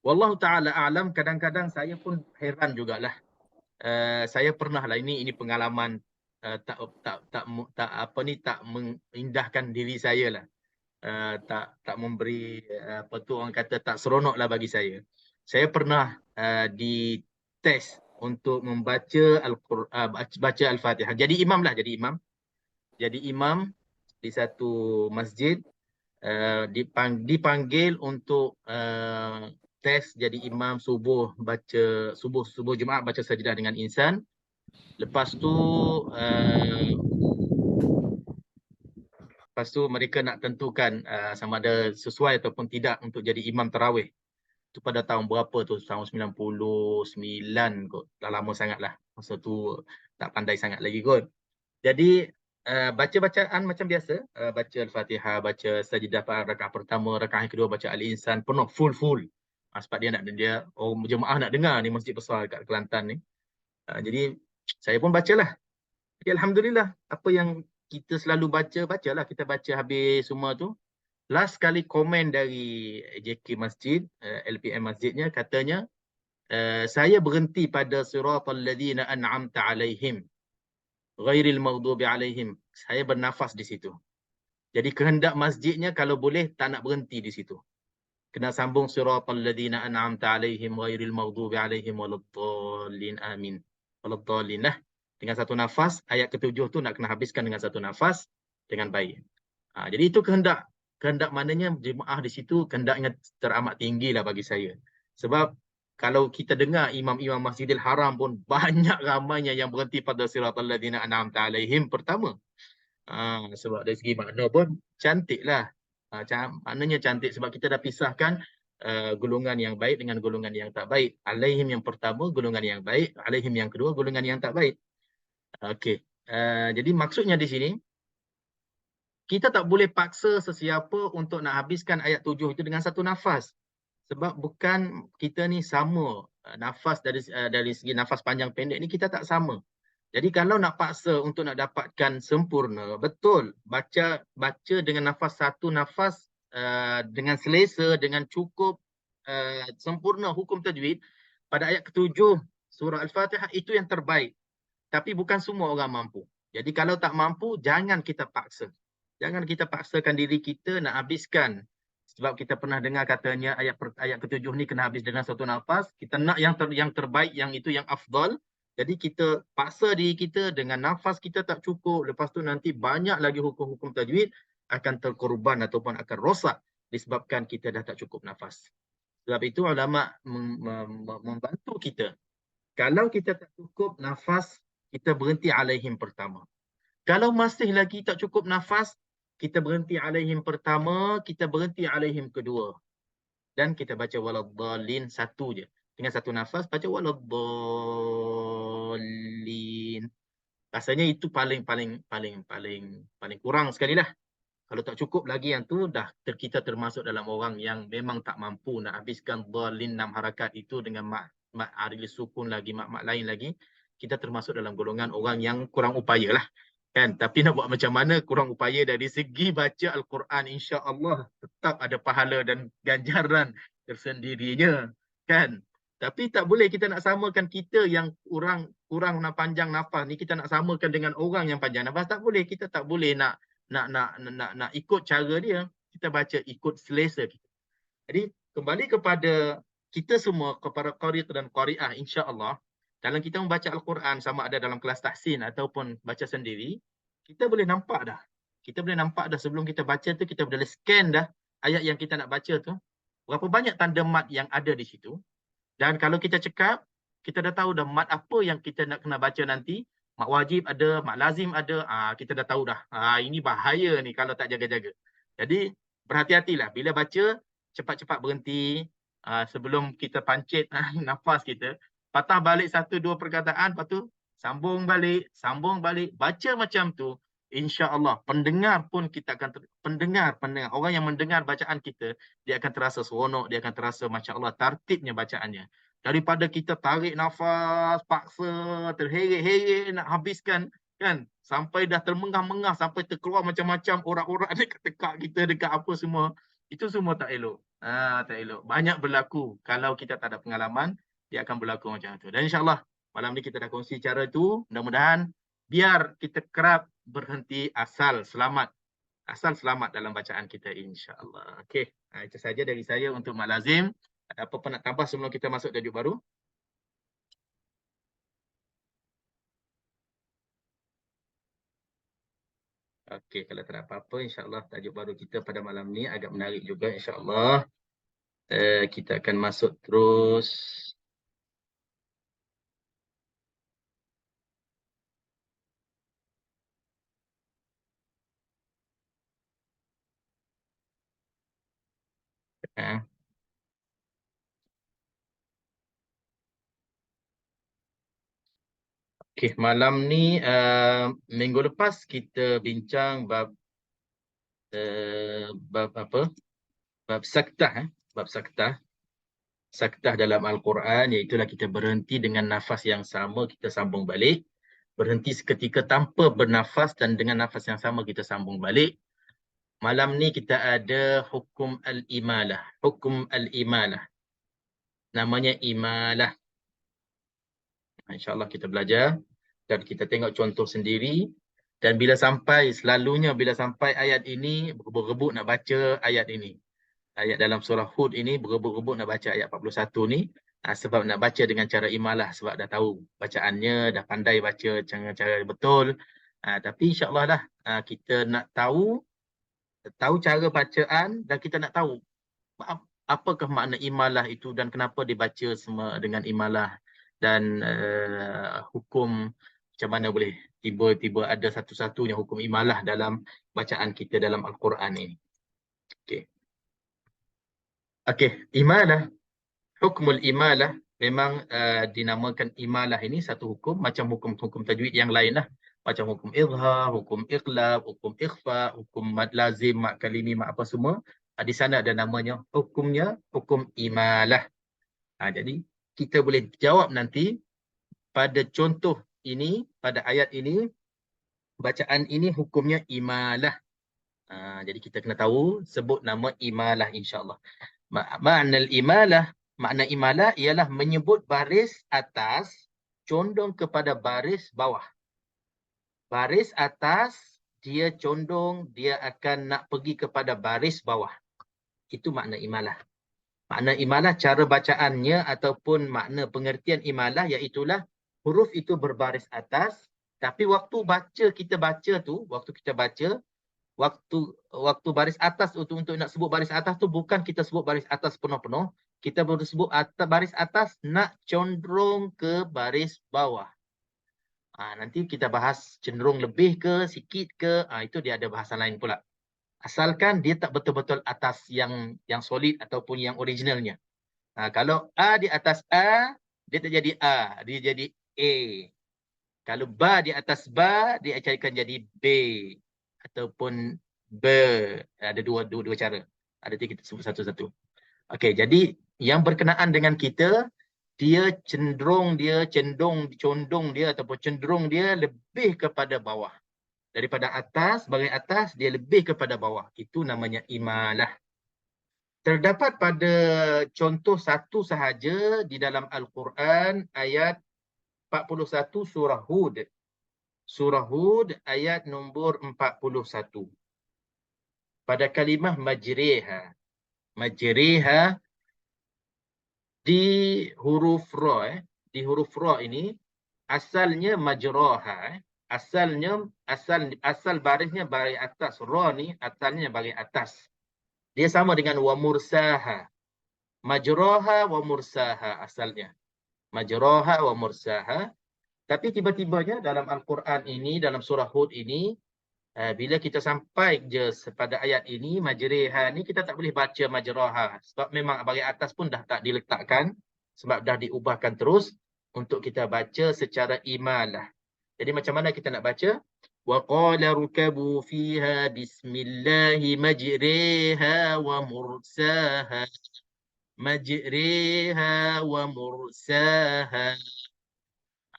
Wallahu ta'ala a'lam, kadang-kadang saya pun heran jugalah. Saya pernah lah, ini pengalaman tak mengindahkan diri saya lah. Tak memberi orang kata tak seronok lah bagi saya. Saya pernah dites untuk membaca baca Al-Fatihah. Jadi imam di satu masjid, dipanggil untuk tes jadi imam subuh Jumaat baca sajdah dengan insan. Lepas tu Lepas tu mereka nak tentukan sama ada sesuai ataupun tidak untuk jadi imam tarawih. Itu pada tahun berapa tu? Tahun 99 kot. Dah lama sangat lah. Masa tu tak pandai sangat lagi kot. Jadi baca bacaan macam biasa. Baca Al-Fatihah, baca sajidah rakaat pertama, rakaat kedua baca Al-Insan. Penuh, full. Sebab dia jemaah nak dengar ni, masjid besar kat Kelantan ni. Jadi saya pun bacalah. Jadi Alhamdulillah, apa yang kita selalu bacalah. Kita baca habis semua tu. Last kali komen dari JK Masjid, LPM Masjidnya, katanya, saya berhenti pada siratal ladzina an'amta alaihim, ghairil maghdubi alaihim. Saya bernafas di situ. Jadi kehendak masjidnya kalau boleh tak nak berhenti di situ. Kena sambung siratal ladzina an'amta alaihim, ghairil maghdubi alaihim waladdallin. Amin. Waladdallin lah. Dengan satu nafas, ayat ke-7 tu nak kena habiskan dengan satu nafas dengan baik. Jadi itu kehendak maknanya jemaah di situ kehendaknya teramat tinggi lah bagi saya. Sebab kalau kita dengar imam-imam Masjidil Haram pun banyak ramainya yang berhenti pada siratal ladzina an'amta alaihim pertama. Sebab dari segi makna pun cantik lah. Maknanya cantik sebab kita dah pisahkan golongan yang baik dengan golongan yang tak baik. Alaihim yang pertama golongan yang baik, alaihim yang kedua golongan yang tak baik. Okey. Jadi maksudnya di sini kita tak boleh paksa sesiapa untuk nak habiskan ayat 7 itu dengan satu nafas. Sebab bukan kita ni sama nafas dari segi nafas panjang pendek ni kita tak sama. Jadi kalau nak paksa untuk nak dapatkan sempurna, betul baca dengan nafas satu nafas dengan selesa, dengan cukup sempurna hukum tajwid pada ayat ke-7 surah Al-Fatihah itu yang terbaik. Tapi bukan semua orang mampu. Jadi kalau tak mampu, jangan kita paksa. Jangan kita paksakan diri kita nak habiskan. Sebab kita pernah dengar katanya ayat ke-7 ni kena habis dengan satu nafas. Kita nak yang terbaik, yang itu yang afdal. Jadi kita paksa diri kita dengan nafas kita tak cukup. Lepas tu nanti banyak lagi hukum-hukum tajwid akan terkorban ataupun akan rosak disebabkan kita dah tak cukup nafas. Sebab itu ulama membantu kita. Kalau kita tak cukup nafas, kita berhenti alaihim pertama. Kalau masih lagi tak cukup nafas, kita berhenti alaihim pertama, kita berhenti alaihim kedua. Dan kita baca waladdallin satu je. Dengan satu nafas, baca waladdallin. Rasanya itu paling kurang sekali lah. Kalau tak cukup lagi yang tu, dah kita termasuk dalam orang yang memang tak mampu nak habiskan dallin 6 harakat itu dengan mak aril sukun lagi, mak lain lagi. Kita termasuk dalam golongan orang yang kurang upaya lah. Kan? Tapi nak buat macam mana kurang upaya dari segi baca Al-Quran, insya-Allah tetap ada pahala dan ganjaran tersendirinya. Kan? Tapi tak boleh kita nak samakan kita yang kurang panjang nafas ni, kita nak samakan dengan orang yang panjang nafas. Tak boleh. Kita tak boleh nak ikut cara dia. Kita baca ikut selesa kita. Jadi kembali kepada kita semua, kepada qari' dan qari'ah, insya-Allah dalam kita membaca Al-Quran sama ada dalam kelas tahsin ataupun baca sendiri, kita boleh nampak dah. Kita boleh nampak dah sebelum kita baca tu, kita boleh scan dah ayat yang kita nak baca tu. Berapa banyak tanda mat yang ada di situ. Dan kalau kita cekap, kita dah tahu dah mat apa yang kita nak kena baca nanti. Mat wajib ada, mat lazim ada. Kita dah tahu dah. Ini bahaya ni kalau tak jaga-jaga. Jadi berhati-hatilah. Bila baca, cepat-cepat berhenti. Sebelum kita pancit nafas kita. Patah balik 1-2 perkataan, lepas tu sambung balik. Baca macam tu, insya-Allah pendengar pun kita akan pendengar orang yang mendengar bacaan kita, dia akan terasa seronok, dia akan terasa masya-Allah tertibnya bacaannya. Daripada kita tarik nafas, paksa, terheret-heret nak habiskan kan, sampai dah termengah-mengah, sampai terkeluar macam-macam urat-urat dekat tekak kita, dekat apa semua. Itu semua tak elok. Tak elok. Banyak berlaku kalau kita tak ada pengalaman. Dia akan berlaku macam tu. Dan insya-Allah malam ni kita dah kongsi cara tu. Mudah-mudahan biar kita kerap berhenti asal selamat dalam bacaan kita, insya-Allah. Okey, itu saja dari saya untuk Mak Lazim. Ada apa-apa nak tambah sebelum kita masuk tajuk baru? Okey, kalau tak ada apa-apa, insya-Allah tajuk baru kita pada malam ni agak menarik juga, insya-Allah. Kita akan masuk terus. Okey, malam ni minggu lepas kita bincang bab apa? Bab saktah, bab saktah. Saktah dalam Al-Quran, iaitulah kita berhenti dengan nafas yang sama, kita sambung balik. Berhenti seketika tanpa bernafas dan dengan nafas yang sama kita sambung balik. Malam ni kita ada hukum al-imalah. Hukum al-imalah. Namanya imalah. InsyaAllah kita belajar dan kita tengok contoh sendiri. Dan selalunya bila sampai ayat ini, berebut-rebut nak baca ayat ini. Ayat dalam surah Hud ini berebut-rebut nak baca ayat 41 ni. Sebab nak baca dengan cara imalah, sebab dah tahu bacaannya, dah pandai baca cara betul. Tapi insyaAllah lah kita nak tahu cara bacaan dan kita nak tahu apakah makna imalah itu dan kenapa dibaca semua dengan imalah. Dan hukum macam mana boleh tiba-tiba ada satu-satunya hukum imalah dalam bacaan kita dalam Al-Quran ini. Okey, imalah. Hukmul imalah memang dinamakan imalah ini satu hukum macam hukum-hukum tajwid yang lain lah. Macam hukum izhar, hukum iqlab, hukum ikhfa, hukum mad lazim, mad kalimi, mad apa semua. Di sana ada namanya hukumnya hukum imalah. Jadi kita boleh jawab nanti pada contoh ini, pada ayat ini, bacaan ini hukumnya imalah. Jadi kita kena tahu, sebut nama imalah insyaAllah. Makna imalah ialah menyebut baris atas condong kepada baris bawah. Baris atas dia condong, dia akan nak pergi kepada baris bawah. Itu makna imalah. Makna imalah, cara bacaannya ataupun makna pengertian imalah iaitulah huruf itu berbaris atas, tapi waktu kita baca, waktu baris atas untuk nak sebut baris atas tu bukan kita sebut baris atas penuh-penuh, kita boleh sebut baris atas nak condong ke baris bawah. Nanti kita bahas cenderung lebih ke, sikit ke, itu dia ada bahasan lain pula. Asalkan dia tak betul-betul atas yang solid ataupun yang originalnya. Kalau A di atas A, dia tak jadi A, dia jadi A. Kalau ba di atas ba, dia akan jadi B ataupun B. Ada dua cara. Ada kita sebut satu-satu. Okey, jadi yang berkenaan dengan kita, dia condong dia ataupun cenderung dia lebih kepada bawah. Daripada atas, bagian atas, dia lebih kepada bawah. Itu namanya imalah. Terdapat pada contoh satu sahaja di dalam Al-Quran, ayat 41 surah Hud. Surah Hud ayat nombor 41. Pada kalimah majriha. Majriha di huruf ra. Di huruf ra ini, asalnya majraha. Asal barisnya baris atas. Ra ni asalnya baris atas. Dia sama dengan wa mursaha. Majraha wa mursaha asalnya. Majraha wa mursaha. Tapi tiba-tibanya dalam Al-Quran ini, dalam surah Hud ini, bila kita sampai je pada ayat ini, majriha ni kita tak boleh baca majraha. Sebab memang baris atas pun dah tak diletakkan. Sebab dah diubahkan terus untuk kita baca secara imalah. Jadi macam mana kita nak baca? Wa qala rukabu fiha bismillahi majriha wa mursaha. Majriha wa mursaha.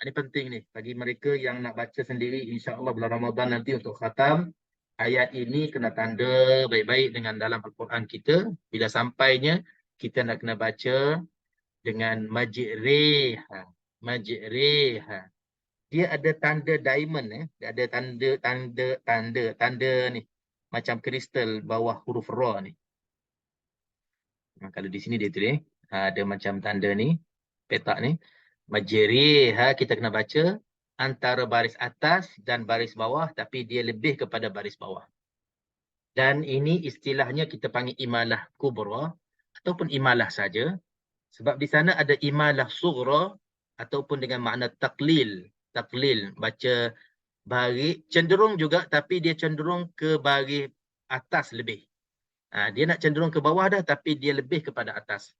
Ini penting ni bagi mereka yang nak baca sendiri, insya-Allah bulan Ramadan nanti untuk khatam. Ayat ini kena tanda baik-baik dengan dalam Al-Quran kita. Bila sampainya kita nak kena baca dengan majriha. Majriha. Dia ada tanda diamond, dia ada tanda ni macam kristal bawah huruf ra ni. Kalau di sini dia tulis ada macam tanda ni, petak ni. Majriha kita kena baca antara baris atas dan baris bawah, tapi dia lebih kepada baris bawah. Dan ini istilahnya kita panggil imalah kubra ataupun imalah saja. Sebab di sana ada imalah sughra ataupun dengan makna taqlil. Taqlil, baca baris cenderung juga, tapi dia cenderung ke baris atas lebih. Dia nak cenderung ke bawah dah, tapi dia lebih kepada atas.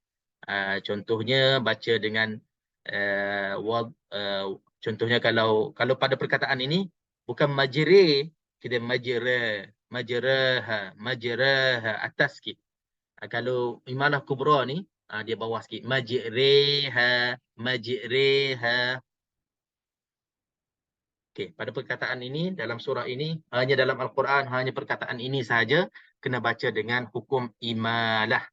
Contohnya baca dengan contohnya kalau pada perkataan ini bukan majre, kita majraha atas sikit. Kalau imalah kubra ni dia bawah sikit, majreha. Okey, pada perkataan ini dalam surah ini, hanya dalam Al-Quran, hanya perkataan ini sahaja kena baca dengan hukum imalah.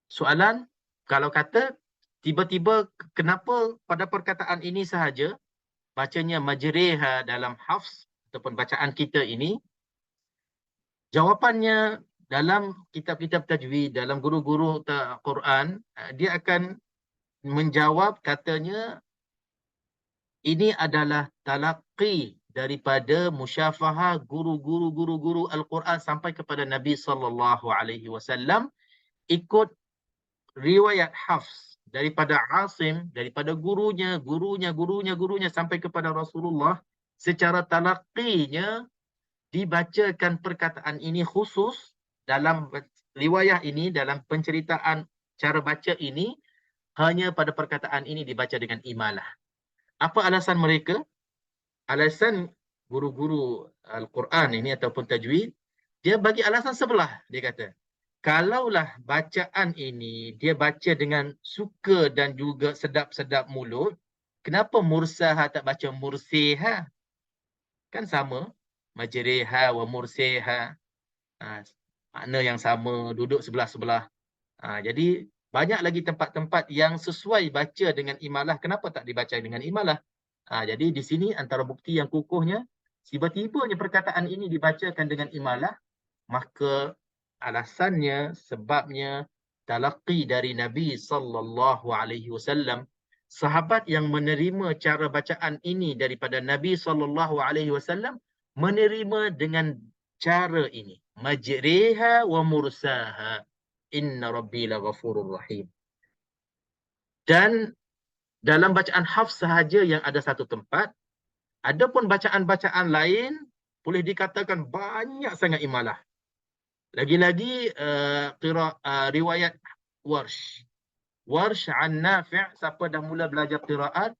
Soalan, kalau kata tiba-tiba kenapa pada perkataan ini sahaja bacanya majriha dalam hafz ataupun bacaan kita ini? Jawapannya dalam kitab-kitab tajwid, dalam guru-guru Quran, dia akan menjawab, katanya ini adalah talaqi daripada musyafahah guru-guru Al-Quran sampai kepada Nabi SAW ikut riwayat Hafs daripada Asim, daripada gurunya sampai kepada Rasulullah. Secara talaqinya dibacakan perkataan ini khusus dalam riwayah ini, dalam penceritaan cara baca ini, hanya pada perkataan ini dibaca dengan imalah. Apa alasan mereka? Alasan guru-guru Al-Quran ini ataupun tajwid, dia bagi alasan sebelah. Dia kata, kalaulah bacaan ini dia baca dengan suka dan juga sedap-sedap mulut, kenapa mursaha tak baca mursiha? Kan sama. Majriha wa mursiha. Makna yang sama, duduk sebelah-sebelah. Jadi banyak lagi tempat-tempat yang sesuai baca dengan imalah. Kenapa tak dibaca dengan imalah? Jadi di sini antara bukti yang kukuhnya, tiba-tibanya perkataan ini dibacakan dengan imalah, maka alasannya, sebabnya talaqi dari Nabi SAW. Sahabat yang menerima cara bacaan ini daripada Nabi SAW menerima dengan cara ini. Majriha wa mursaha. Inna Rabbi laghafurur rahim. Dan dalam bacaan Hafs sahaja yang ada satu tempat, adapun bacaan-bacaan lain boleh dikatakan banyak sangat imalah. Lagi-lagi riwayat Warsh. Warsh an Nafi', siapa dah mula belajar qiraat,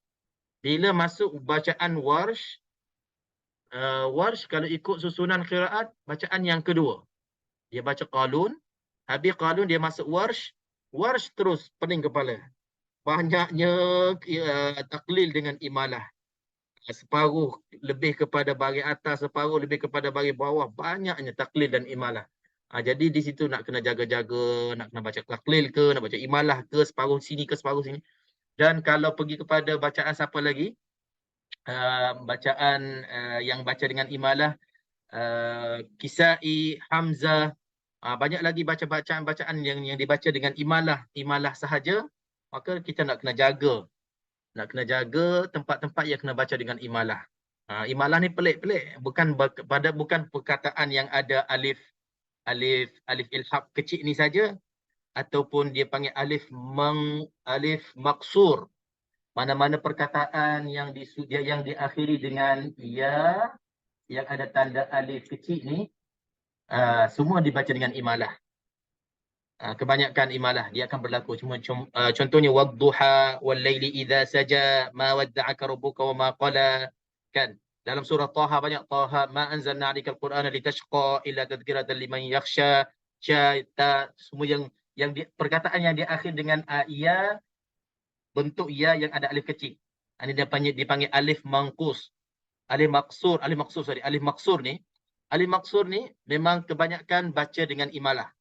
bila masuk bacaan Warsh, Warsh kalau ikut susunan qiraat, bacaan yang kedua. Dia baca Qalun, habis Qalun dia masuk Warsh, Warsh terus pening kepala. Banyaknya taklil dengan imalah. Separuh lebih kepada bahagian atas, separuh lebih kepada bahagian bawah. Banyaknya taklil dan imalah. Jadi di situ nak kena jaga-jaga, nak kena baca taklil ke, nak baca imalah ke, separuh sini ke, separuh sini. Dan kalau pergi kepada bacaan siapa lagi, bacaan yang baca dengan imalah, Kisai, Hamzah, banyak lagi bacaan-bacaan yang dibaca dengan imalah sahaja. Maka kita nak kena jaga tempat-tempat yang kena baca dengan imalah. Imalah ni pelik-pelik, bukan perkataan yang ada alif ilhaq kecil ni saja, ataupun dia panggil alif maksur. Mana-mana perkataan yang diakhiri dengan ya, yang ada tanda alif kecil ni, semua dibaca dengan imalah. Kebanyakan imalah dia akan berlaku. Contohnya wadduha wal laili idza saja ma wadda'aka rabbuka wa ma qala. Kan dalam surah Taha banyak, Taha ma anzalna 'alaikal qur'ana litashqa illa tadhkiratan liman yakhsha. Semua yang perkataan yang diakhir dengan ya, bentuk ya yang ada alif kecil. Ini dipanggil alif manqus. Alif maksur ni memang kebanyakan baca dengan imalah.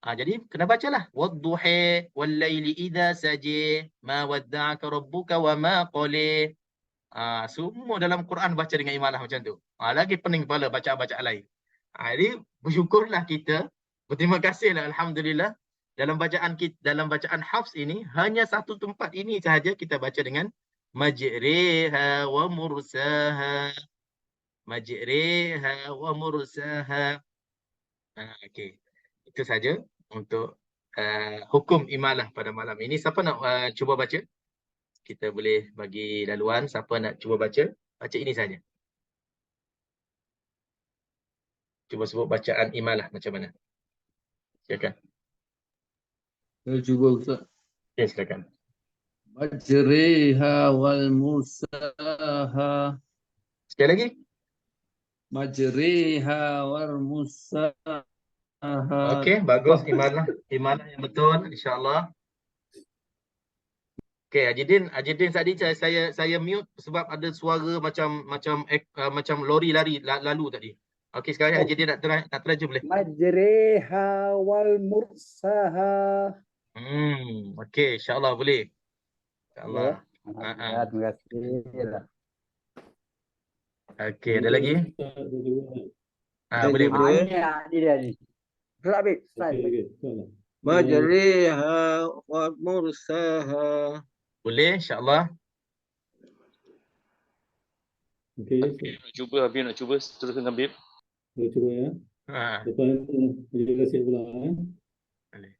Jadi kena bacalah. Wadduhi wal laili idza saji ma wadda'aka rabbuka wa ma qala. Semua dalam Quran baca dengan imalah macam tu. Lagi pening kepala bacaan-bacaan lain. Jadi bersyukurlah kita, berterima kasihlah alhamdulillah, dalam bacaan Hafs ini hanya satu tempat ini sahaja kita baca dengan majriha wa mursaha. Majriha wa mursaha. Okey. Itu saja untuk hukum imalah pada malam ini. Siapa nak cuba baca? Kita boleh bagi laluan. Siapa nak cuba baca? Baca ini saja. Cuba sebut bacaan imalah macam mana. Silakan. Saya cuba Ustaz. Ya, silakan. Majriha wal mursaha. Sekali lagi. Majriha wal mursaha. Okey, bagus. Imalah yang betul, insya-Allah. Okey, Ajidin tadi saya mute sebab ada suara macam lori lari lalu tadi. Okey, sekarang Oh. Ajidin nak teraju boleh? Majriha wal mursaha. Okey, insya-Allah boleh. Ya. InsyaAllah. Terima kasih. Okey, ada lagi? Saya Boleh. cuba. Ini dia ni. Ustaz Habib, Ustaz. Majriha wa mursaha. Boleh, insya-Allah. Okey, nak cuba, Habib nak cuba. Teruskan Habib. Saya cuba ya. Ha, Lepas itu kita siap pula. boleh.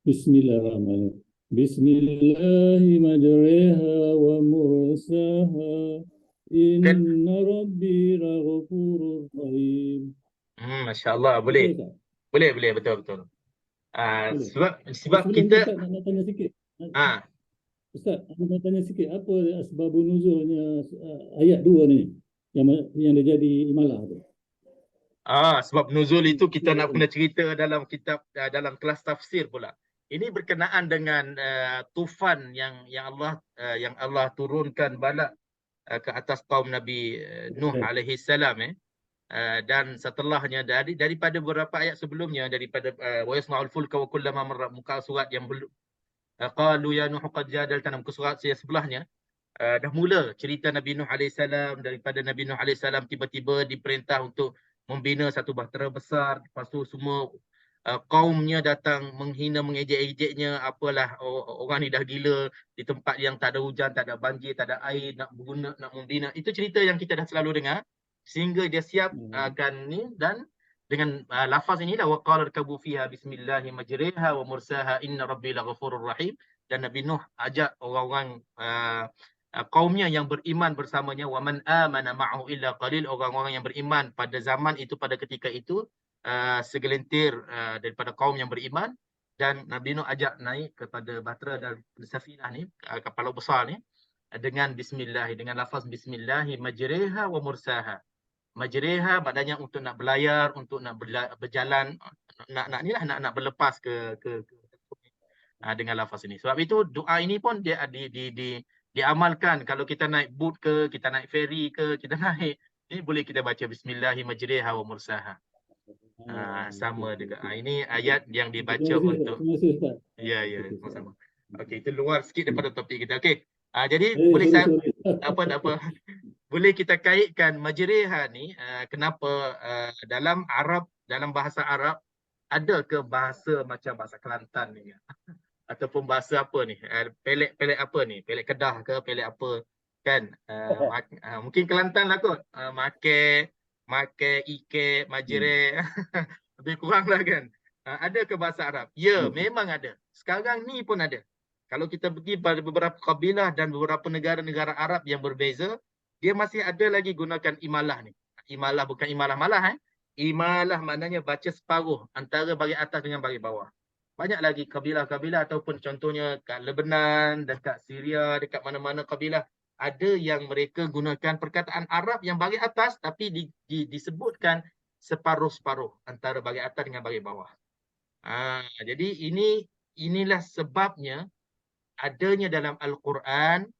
Bismillahirrahmanirrahim. Bismillahi majriha wa mursaha. Inna rabbi laghafurur rahim. Masya-Allah, boleh. Boleh, betul. Boleh. Sebab Sebelum kita Ustaz nak tanya sikit. ah Ustaz, aku nak tanya sikit apa asbabun nuzulnya ayat 2 ni yang dia jadi imalah tu. sebab nuzul itu kita nak kena cerita dalam kitab dalam kelas tafsir pula. Ini berkenaan dengan tufan yang Allah turunkan bala ke atas kaum Nabi Nuh alaihi salam dan setelahnya daripada beberapa ayat sebelumnya daripada wa yasna'ul fulka wa kullama marra muka surat yang belum qalu ya nuh qad jadaltana muka surat sebelahnya dah mula cerita Nabi Nuh alaihi salam. Daripada Nabi Nuh alaihi salam tiba-tiba diperintah untuk membina satu bahtera besar, lepas tu semua kaumnya datang menghina mengejek-ejeknya, apalah orang ni dah gila di tempat yang tak ada hujan, tak ada banjir, tak ada air, nak membina. Itu cerita yang kita dah selalu dengar sehingga dia siap akan ni, dan dengan lafaz inilah waqala rkabu fiha bismillahi majriha wa mursaha inna rabbi laghafurur rahim. Dan Nabi Nuh ajak orang-orang kaumnya yang beriman bersamanya, wa man amana ma'ahu illa qalil, orang-orang yang beriman pada zaman itu, pada ketika itu segelintir daripada kaum yang beriman. Dan Nabi Nuh ajak naik kepada bahtera dan safinah ni, kapal besar ni, dengan bismillah, dengan lafaz bismillah majriha wa mursaha. Majriha maknanya untuk nak berlayar, untuk nak berjalan, nak berlepas ke dengan lafaz ini. Sebab itu doa ini pun dia diamalkan kalau kita naik boat ke, kita naik ferry ke, kita naik ini boleh kita baca bismillah majriha wa mursaha. Sama juga. Ini ayat yang dibaca untuk ya, sama-sama. Okey, itu luar sikit daripada topik kita. Okey. Jadi boleh saya apa boleh kita kaitkan majriha ni kenapa dalam Arab, dalam bahasa Arab ada ke bahasa macam bahasa Kelantan ni ataupun bahasa apa ni? Pelek apa ni? Pelek Kedah ke, pelek apa kan? Mungkin Kelantan lah kot. Make, ike, majre. Lebih kurang lah kan. Ada ke bahasa Arab? Ya, memang ada. Sekarang ni pun ada. Kalau kita pergi pada beberapa kabilah dan beberapa negara-negara Arab yang berbeza, dia masih ada lagi gunakan imalah ni. Imalah bukan imalah malah. Imalah maknanya baca separuh antara bahagian atas dengan bahagian bawah. Banyak lagi kabilah-kabilah ataupun contohnya kat Lebanon, dekat Syria, dekat mana-mana kabilah, ada yang mereka gunakan perkataan Arab yang bahagian atas tapi disebutkan separuh-separuh antara bahagian atas dengan bahagian bawah. Jadi inilah sebabnya adanya dalam Al-Quran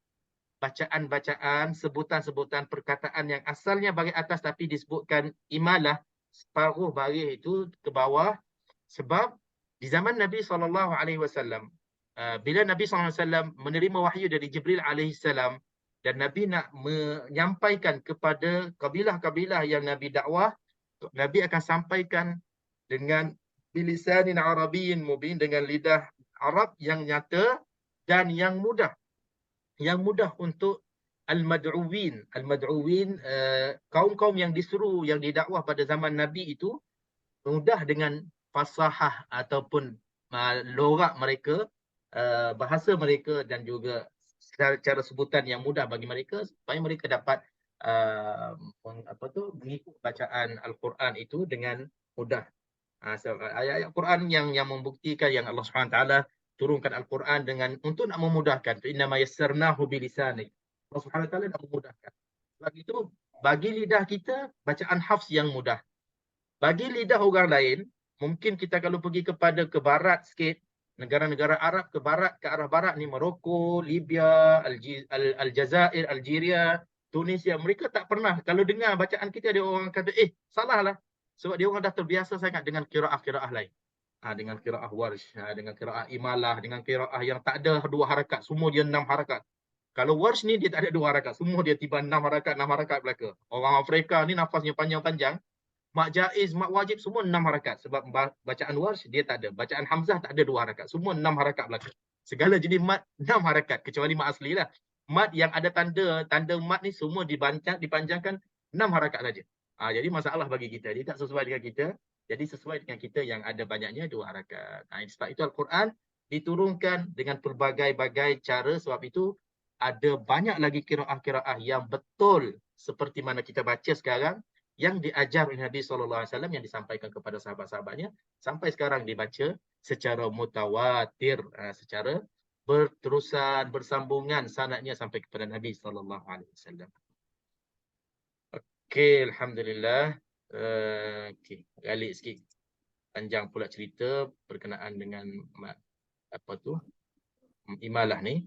bacaan-bacaan, sebutan-sebutan perkataan yang asalnya bahagian atas tapi disebutkan imalah, separuh bahagian itu ke bawah. Sebab di zaman Nabi SAW, bila Nabi SAW menerima wahyu dari Jibril AS dan Nabi nak menyampaikan kepada kabilah-kabilah yang Nabi dakwah, Nabi akan sampaikan dengan bilisanin Arabiyyin mubin, dengan lidah Arab yang nyata dan yang mudah. Yang mudah untuk al-mad'uwin. Al-mad'uwin, kaum-kaum yang disuruh, yang didakwah pada zaman Nabi itu, mudah dengan fasahah ataupun lorak mereka, bahasa mereka dan juga cara sebutan yang mudah bagi mereka supaya mereka dapat mengikut bacaan Al-Quran itu dengan mudah. Ayat-ayat Quran yang membuktikan yang Allah Subhanahu Wa Taala turunkan Al-Quran dengan untuk nak memudahkan. Innama yassarnahu bilisanik. Allah Subhanahu Wa Taala nak memudahkan. Sebab itu bagi lidah kita bacaan hafs yang mudah. Bagi lidah orang lain, mungkin kita kalau pergi ke barat sikit, negara-negara Arab ke arah barat ni, Morocco, Libya, Aljazair, Algeria, Tunisia, mereka tak pernah kalau dengar bacaan kita dia orang kata salah lah. Sebab dia orang dah terbiasa sangat dengan qiraah-qiraah lain. Dengan qiraah Warsh, dengan qiraah Imalah, dengan qiraah yang tak ada 2 harakat, semua dia 6 harakat. Kalau Warsh ni dia tak ada 2 harakat, semua dia tiba 6 harakat belaka. Orang Afrika ni nafasnya panjang-panjang. Mak jaiz, mak wajib semua 6 harakat. Sebab bacaan Warsh dia tak ada. Bacaan Hamzah tak ada 2 harakat. Semua 6 harakat belaka. Segala jenis mat 6 harakat. Kecuali mat asli lah. Mat yang ada tanda mat ni semua dipanjangkan 6 harakat saja. Jadi masalah bagi kita. Dia tak sesuai dengan kita. Jadi sesuai dengan kita yang ada banyaknya 2 harakat. Sebab itu Al-Quran diturunkan dengan pelbagai-bagai cara. Sebab itu ada banyak lagi qiraah-qiraah yang betul seperti mana kita baca sekarang, yang diajar oleh Nabi SAW, yang disampaikan kepada sahabat-sahabatnya, sampai sekarang dibaca secara mutawatir, secara berterusan, bersambungan sanadnya sampai kepada Nabi SAW. Okey, Alhamdulillah. Okey, balik sikit. Panjang pula cerita berkenaan dengan Imalah ni.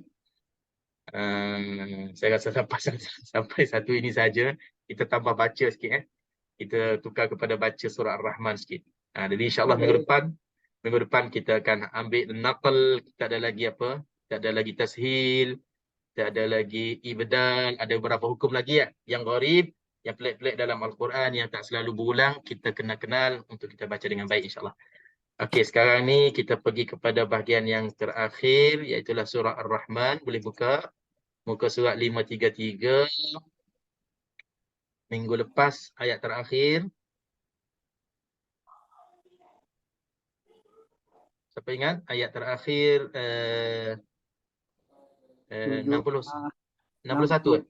Saya rasa sampai satu ini saja. Kita tambah baca sikit. Kita tukar kepada baca surah Ar-Rahman sikit. Jadi insyaAllah minggu depan kita akan ambil naqal. Kita ada lagi kita ada lagi tashil, kita ada lagi ibdal, ada beberapa hukum lagi yang gharib, yang pelik-pelik dalam Al-Quran, yang tak selalu berulang, kita kena kenal untuk kita baca dengan baik insyaAllah. Okey, sekarang ni kita pergi kepada bahagian yang terakhir, iaitulah surah Ar-Rahman. Boleh buka muka surat 533. Minggu lepas ayat terakhir. Siapa ingat ayat terakhir 61 62. 62.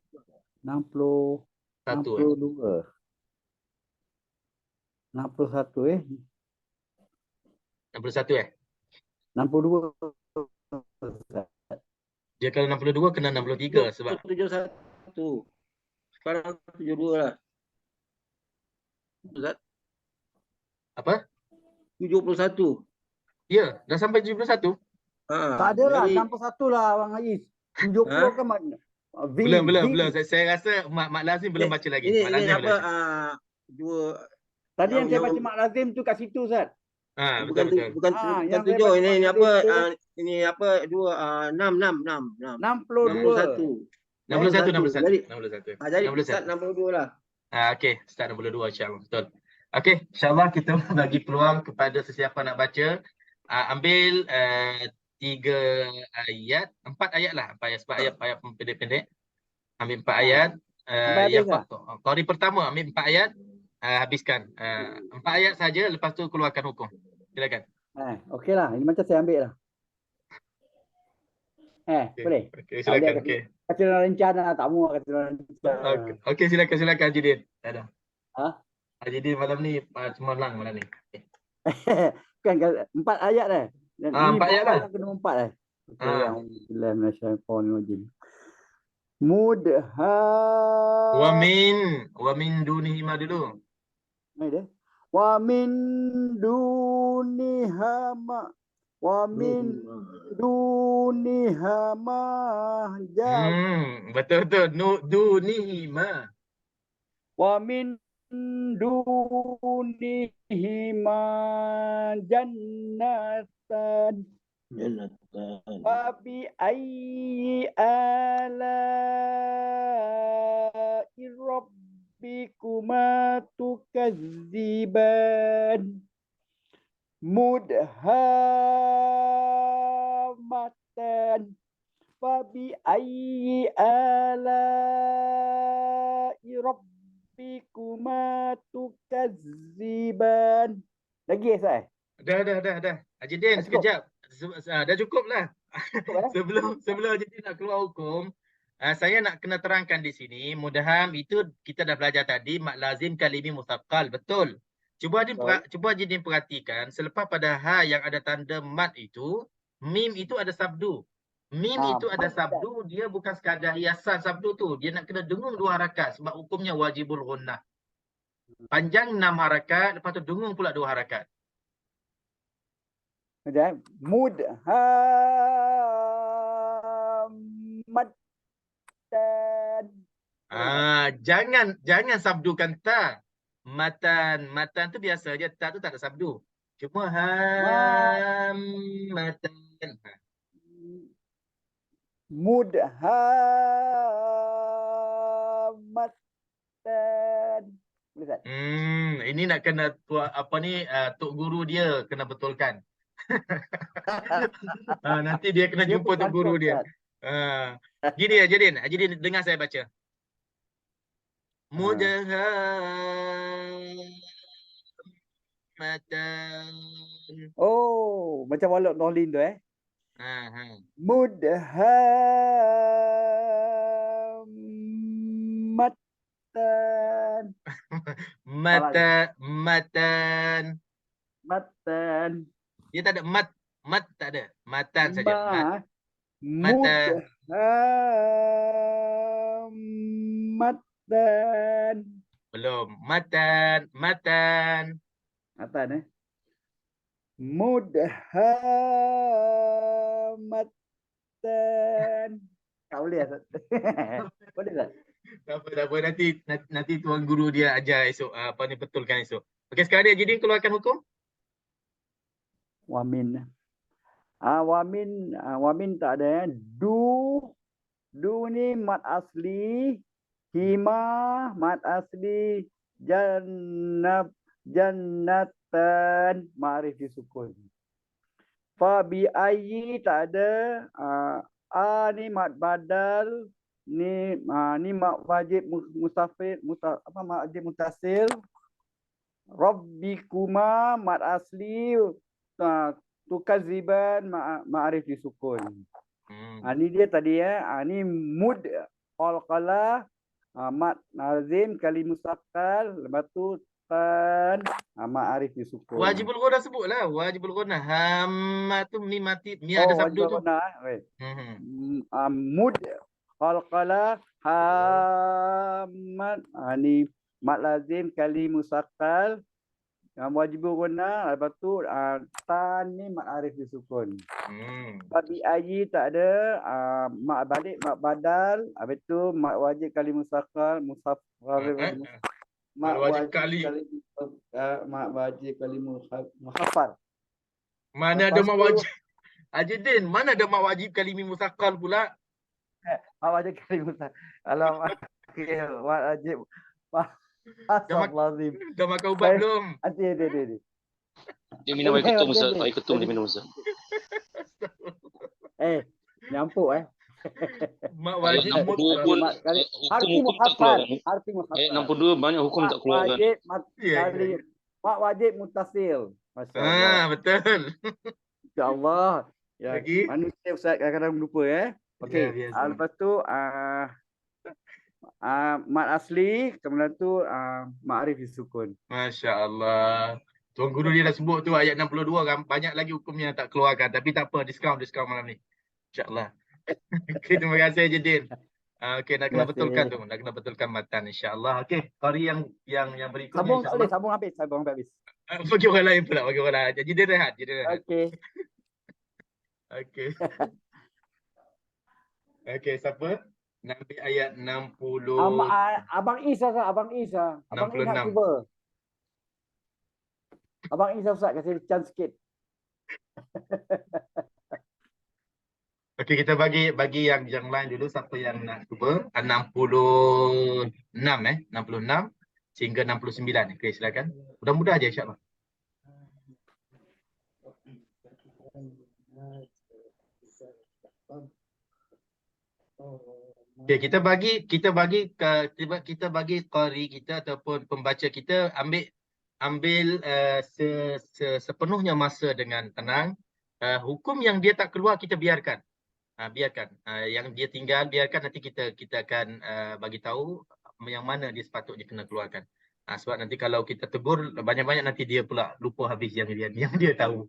Dia kalau 62 kena 63 sebab 71. Sekarang 72 lah. Ustaz? Apa? 71. Ya, dah sampai 71. Tak ada lah, 61 lah Abang Ais. 70 kan makna. Belum. Saya rasa Mak Lazim belum baca lagi. Ini Mak Lazim apa? belum. Tadi yang saya baca Mak Lazim tu kat situ, Ustaz. Bukan 7. Ini apa? Ini apa? 62. 61. Jadi start 62 lah. Okey, start 62 insya-Allah. Betul. Okey, insya-Allah kita bagi peluang kepada sesiapa nak baca. Ambil 3 ayat, 4 ayat lah. 4 ayat sebab ayat pendek-pendek. Ambil 4 ayat. Qari pertama ambil 4 ayat, habiskan. 4 ayat saja, lepas tu keluarkan hukum. Silakan. Okeylah, ini macam saya ambil lah. Boleh? Okey, silakan. Okey. Kata rencana tak muat kata rencana. Okey, silakan Haji Din. Dah. Haji Din malam ni cemerlang malam ni. Kan 4 ayat dah. 4 ayat lah. Kena 4 dah. Alhamdulillah minasyaitonirrajim. Mudha. Wa min dunihi ma dulu. Wa min duniha ma. Wa min duniha ma. Betul. Dunihi ma. Wa min dunihi ma jannatan. Wa bi ayyi ala'i rabbikuma tukazziban. Mudhammatan. Wa bi ayyi ala'i rabbikuma tukazziban. Lagi saya? Dah. Haji Din, sekejap. Dah cukup lah. Sebelum Haji Din nak keluar hukum, Saya nak kena terangkan di sini, mudahan itu kita dah belajar tadi, mat lazim kalimi musaqqal, betul. Cuba jadi perhatikan, selepas pada ha yang ada tanda mat itu, mim itu ada sabdu. Mim itu ada sabdu, dia bukan sekadar hiasan sabdu tu. Dia nak kena dengung 2 harakat sebab hukumnya wajibul ghunnah. Panjang 6 harakat, lepas tu dengung pula 2 harakat. Macam mudhammatan. Jangan sabdukan ta. Matan tu biasa je, ta tu tak ada sabdu. Cuma matan. Mudhammatan. Boleh tak? Ini nak kena tok guru dia kena betulkan. Nanti dia kena Dia jumpa tok guru dia. Gini ya Jadin, dengar saya baca. Mudhammatan. Oh, macam Walid Nolin tu Mudhammatan. Matan. Dia tak ada mat tak ada. Matan saja. Mudhammatan. Belum. Matan. Mudhammatan. Tak boleh tak? Boleh tak? Tak apa. Nanti tuan guru dia ajar esok. Betulkan esok. Okey, sekarang dia jadi keluarkan hukum. Wamin. Wamin tak ada. Du ni mat asli. Hima mat asli. Jannatan ma'rif disukun. Fa bi ayyi tak ada. Ni mat badal. Ni mat wajib mustafid. Wajib mutasil. Rabbikuma mat asli. Tukaziban ma'rif disukun. Ni dia tadi ni mud qalqala mat lazim kali musaqqal, lepas tu tan ma'rif disukun. Wajibul ghunnah sebutlah. Wajibul ghunnah. Hamma tu mim mati, ada sabdu tu. Mud qalqala hammat ni mat lazim kali musaqqal. Wajibul ghunnah, lepas tu tan ni ma'rif disukun. Babi ayi tak ada, mak balik, mak badal, habis tu mak wajib kali musaqqal, mak wajib kali muhaffar. Mana ada mak wajib? Ajidin, mana ada mak wajib kalimi musaqqal pula? Mak wajib kali musaqqal. Kalau mak wajib Astagfirullahaladzim. Dah makan ubat belum? Dia. Dia minum air ketum, Ustaz. Air ketum dia minum, Ustaz. Nyampuk Mak wajib hukum tak keluar. Ayat 62 banyak hukum tak keluar kan. Mak wajib mutasil. Betul. InsyaAllah. Lagi? Manusia Ustaz kadang-kadang lupa Okey. Lepas tu mat asli, kemudian tu ma'rif disukun. Masya-Allah. Tuan guru dia dah sebut tu ayat 62 kan, banyak lagi hukum yang tak keluarkan, tapi tak apa, diskaun malam ni. Insya-Allah. Okey, terima kasih Jadin. Okey, nak kena betulkan tu, nak kena betulkan matan insya-Allah. Okey, qari yang berikutnya insya-Allah. Sambung habis. Bagi orang lain pula, bagi orang lain. Jadi dia rehat, Okey. Okey. Okey, siapa? Nabi ayat 60. Abang Isa. Abang Isa nak cuba. Abang Isa Ustaz kasi chance sikit. Okey, kita bagi yang lain dulu, siapa yang nak cuba. 66 66 sehingga 69. Okey, silakan. Mudah-mudah aja insya-Allah. Okay, kita bagi qari kita ataupun pembaca kita ambil sepenuhnya masa dengan tenang. Hukum yang dia tak keluar kita biarkan. biarkan. Yang dia tinggal biarkan, nanti kita akan bagi tahu yang mana dia sepatutnya kena keluarkan. Sebab nanti kalau kita tegur banyak-banyak, nanti dia pula lupa habis yang dia tahu.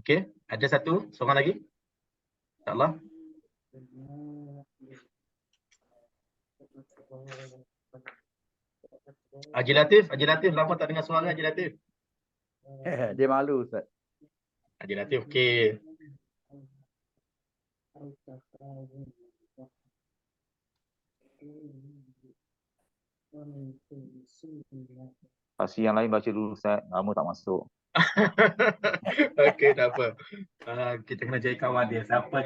Okey, ada seorang lagi? InsyaAllah. Haji Latif, lama tak dengar suara Haji Latif. Dia malu, Ustaz. Haji Latif, okey. Kasih yang lain baca dulu, Ustaz. Lama tak masuk. Okey, tak apa. Kita kena cari kawan dia. Siapa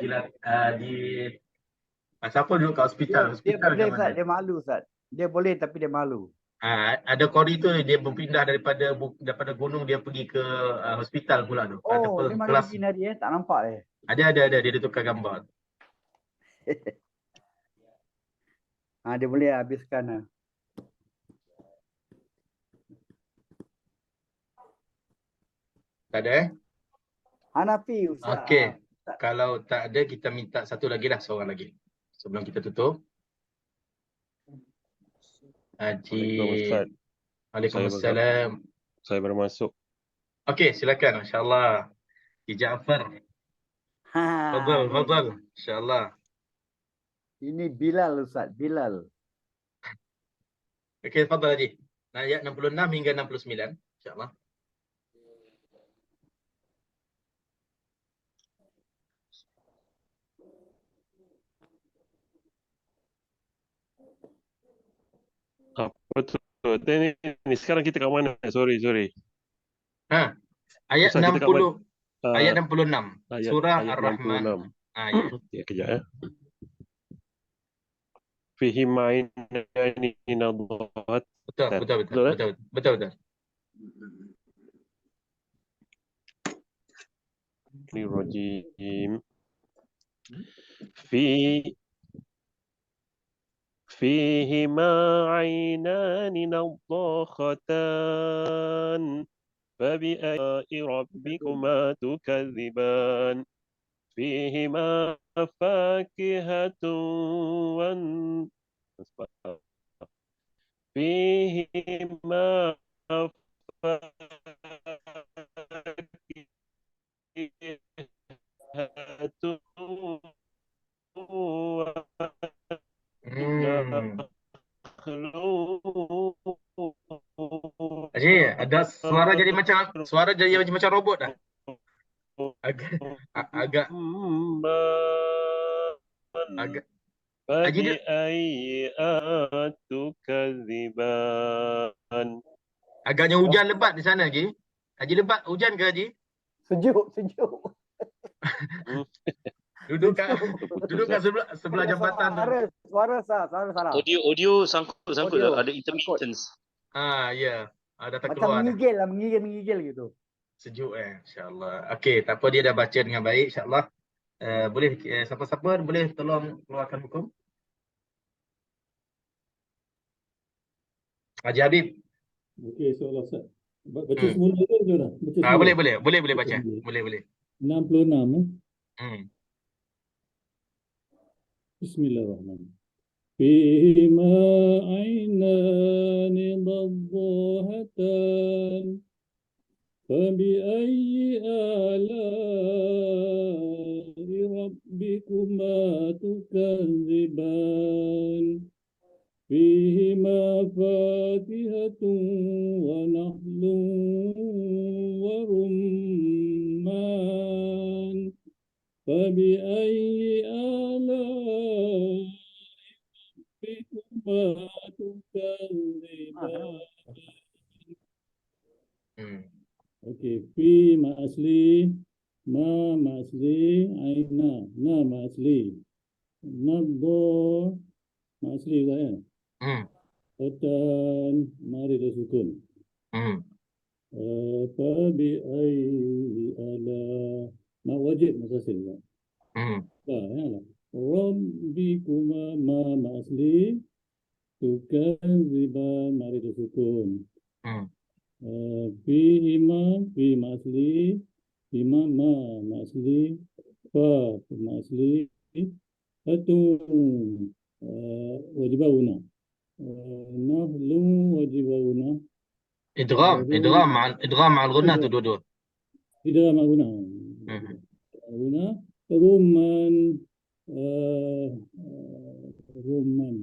siapa duduk kat hospital? Dia Hospital boleh, kat Ustaz. mana? Dia malu, Ustaz. Dia boleh tapi dia malu. Ada kori tu dia berpindah daripada gunung, dia pergi ke hospital pula tu. Oh, dia mana pergi Nadia? Tak nampak Ada dia tukar gambar. Dia boleh habiskan. Tak ada Hanafi, Ustaz. Okey. Kalau tak ada, kita minta satu lagi lah, seorang lagi. Sebelum kita tutup. Haji. Waalaikumsalam. Saya bermasuk. Okey, silakan. Insya-Allah. Haji Jaafar. Fadal. Insya-Allah. Ini Bilal, Ustaz. Bilal. Okey, fadal Haji. Ayat 66 hingga 69. Insya-Allah. Apa tu? Ini sekarang kita kat mana? Sorry. Ayat Ustaz, kita kat 60. Ayat 66. Ayat Surah 66. Ar-Rahman. Ya, kejap ya. Fihi ma'inani nadhat. Betul. Rajim. فيهما عينان نضاختان فبأي ربكما تكذبان فيهما فاكهة Haji, ada suara jadi macam robot dah. Agak Haji agaknya hujan lebat di sana, Haji. Haji lebat hujan ke, Haji? Sejuk. Duduk kat sebelah jambatan tu. Suara salah. Audio sangkut ada intermittence. Ya. Datang keluar. Macam mengigil gitu. Sejuk insya-Allah. Okey, tak apa, dia dah baca dengan baik insya-Allah. Boleh siapa-siapa boleh tolong keluarkan hukum. Haji Habib. Okey, soalan Ustaz. Baca semula ke dah? Boleh baca. Boleh. 66 Bismillahirrahmanirrahim. Fihima aynani nadhahatan fabi'ayyi ala'i rabbikuma tukadziban fihima fakihatun wa nahlun wa rumman fabi'ayyi ala'i rabbikuma tukadziban. Okey, fi ma'asli, ma ma'asli, aina, na ma'asli, naddo ma'asli lah ya. Otan, mari dia sukun. Fabi ayyi ala, ma wajib mutasil lah. Ya. Rabbikuma ma ma'asli, tukadziban, mari dia sukun. Fihima fi ma'asli Lima ma asli, fa ma asli, satu wajibuna, nahlu wajibuna, idgham ma'al ghunnah tu dua-dua. tidak maguna, guna, rumman, rumman,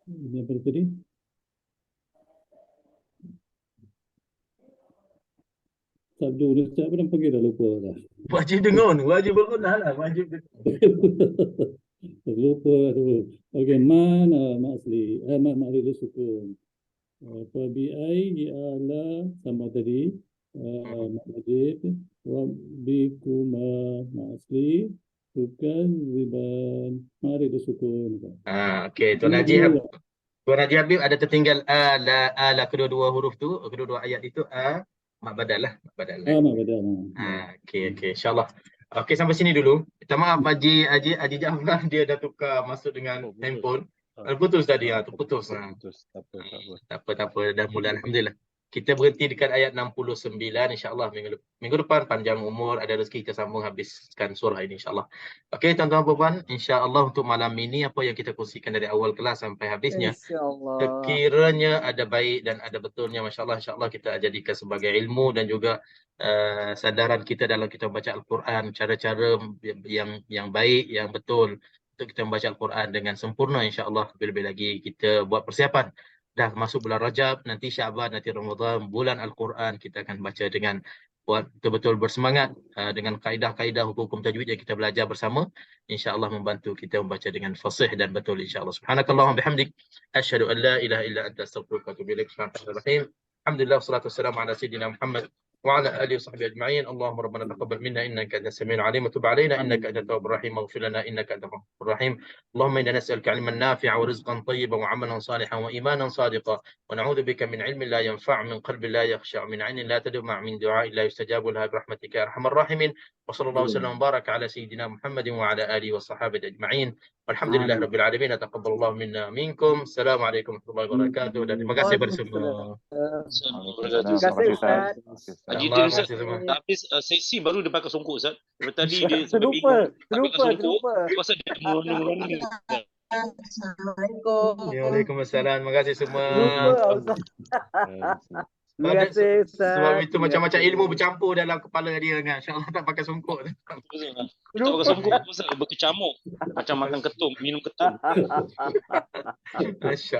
ini apa tadi? Sabdu ni tak pernah pergi dah, lupa dah. Wajib dengun, wajib berghunnah lah, wajib Lupa tu. Okey, mana ma asli, ma asli sukun. Fa bi ai ala sama tadi, ma wajib, rabbikuma ma asli, tukadziban. Mari sukun. Okey, Tuan Haji Habib ada tertinggal ala kedua-dua huruf tu, kedua-dua ayat itu mak badal lah, mak badal. Mak badal. Okey, insya-Allah. Okey, sampai sini dulu. Minta maaf Haji Jafar, dia dah tukar masuk dengan handphone. Putus tadi, terputus. Tak apa, dah mula alhamdulillah. Kita berhenti dekat ayat 69 insya-Allah minggu depan panjang umur ada rezeki kita sambung habiskan surah ini insya-Allah. Okey tuan-tuan puan, insya-Allah untuk malam ini apa yang kita kongsikan dari awal kelas sampai habisnya. Sekiranya ada baik dan ada betulnya masya-Allah insya-Allah kita jadikan sebagai ilmu dan juga sadaran kita dalam kita membaca Al-Quran, cara-cara yang baik, yang betul untuk kita membaca Al-Quran dengan sempurna insya-Allah. Lebih-lebih lagi kita buat persiapan dah masuk bulan Rajab, nanti Syaban, nanti Ramadan, bulan Al-Quran kita akan baca dengan buat betul-betul bersemangat dengan kaedah-kaedah hukum-hukum tajwid yang kita belajar bersama, insya-Allah membantu kita membaca dengan fasih dan betul insya-Allah. Subhanakallahumma bihamdik asyhadu an la ilaha illa anta astaghfiruka wa atubu ilaik. Bismillahirrahmanirrahim. Alhamdulillah wassalatu wassalamu ala sayyidina Muhammad وعلى آله وصحبه أجمعين. اللهم ربنا تقبل منا إنك أنت السميع العليم وتب علينا إنك أنت التواب الرحيم واغفر لنا إنك أنت الغفور الرحيم. اللهم إنا نسألك علما نافعا ورزقا طيبا وعملا صالحا وإيمانا صادقا ونعوذ بك من علم لا ينفع من قلب لا يخشع من عين لا تدمع من دعاء لا يستجاب لها برحمتك يا أرحم الراحمين. وصلى الله وسلم وبارك على سيدنا محمد وعلى آله وصحبه أجمعين والحمد لله رب العالمين. تقبل الله منا منكم. السلام عليكم ورحمة الله وبركاته. Dan terima kasih kepada semua. Terima kasih Ustaz. Haji tu Ustaz, habis sesi baru dia pakai songkok Ustaz. Lepas tadi dia Terlupa. Pasal dia merona-merona. Assalamualaikum. Waalaikumsalam. Terima kasih semua. Terima kasih Ustaz. Sebab itu macam-macam ilmu bercampur dalam kepala dia kan. InsyaAllah tak pakai songkok. Tak pakai songkok Ustaz, berkecamuk. Macam makan ketum, minum ketum.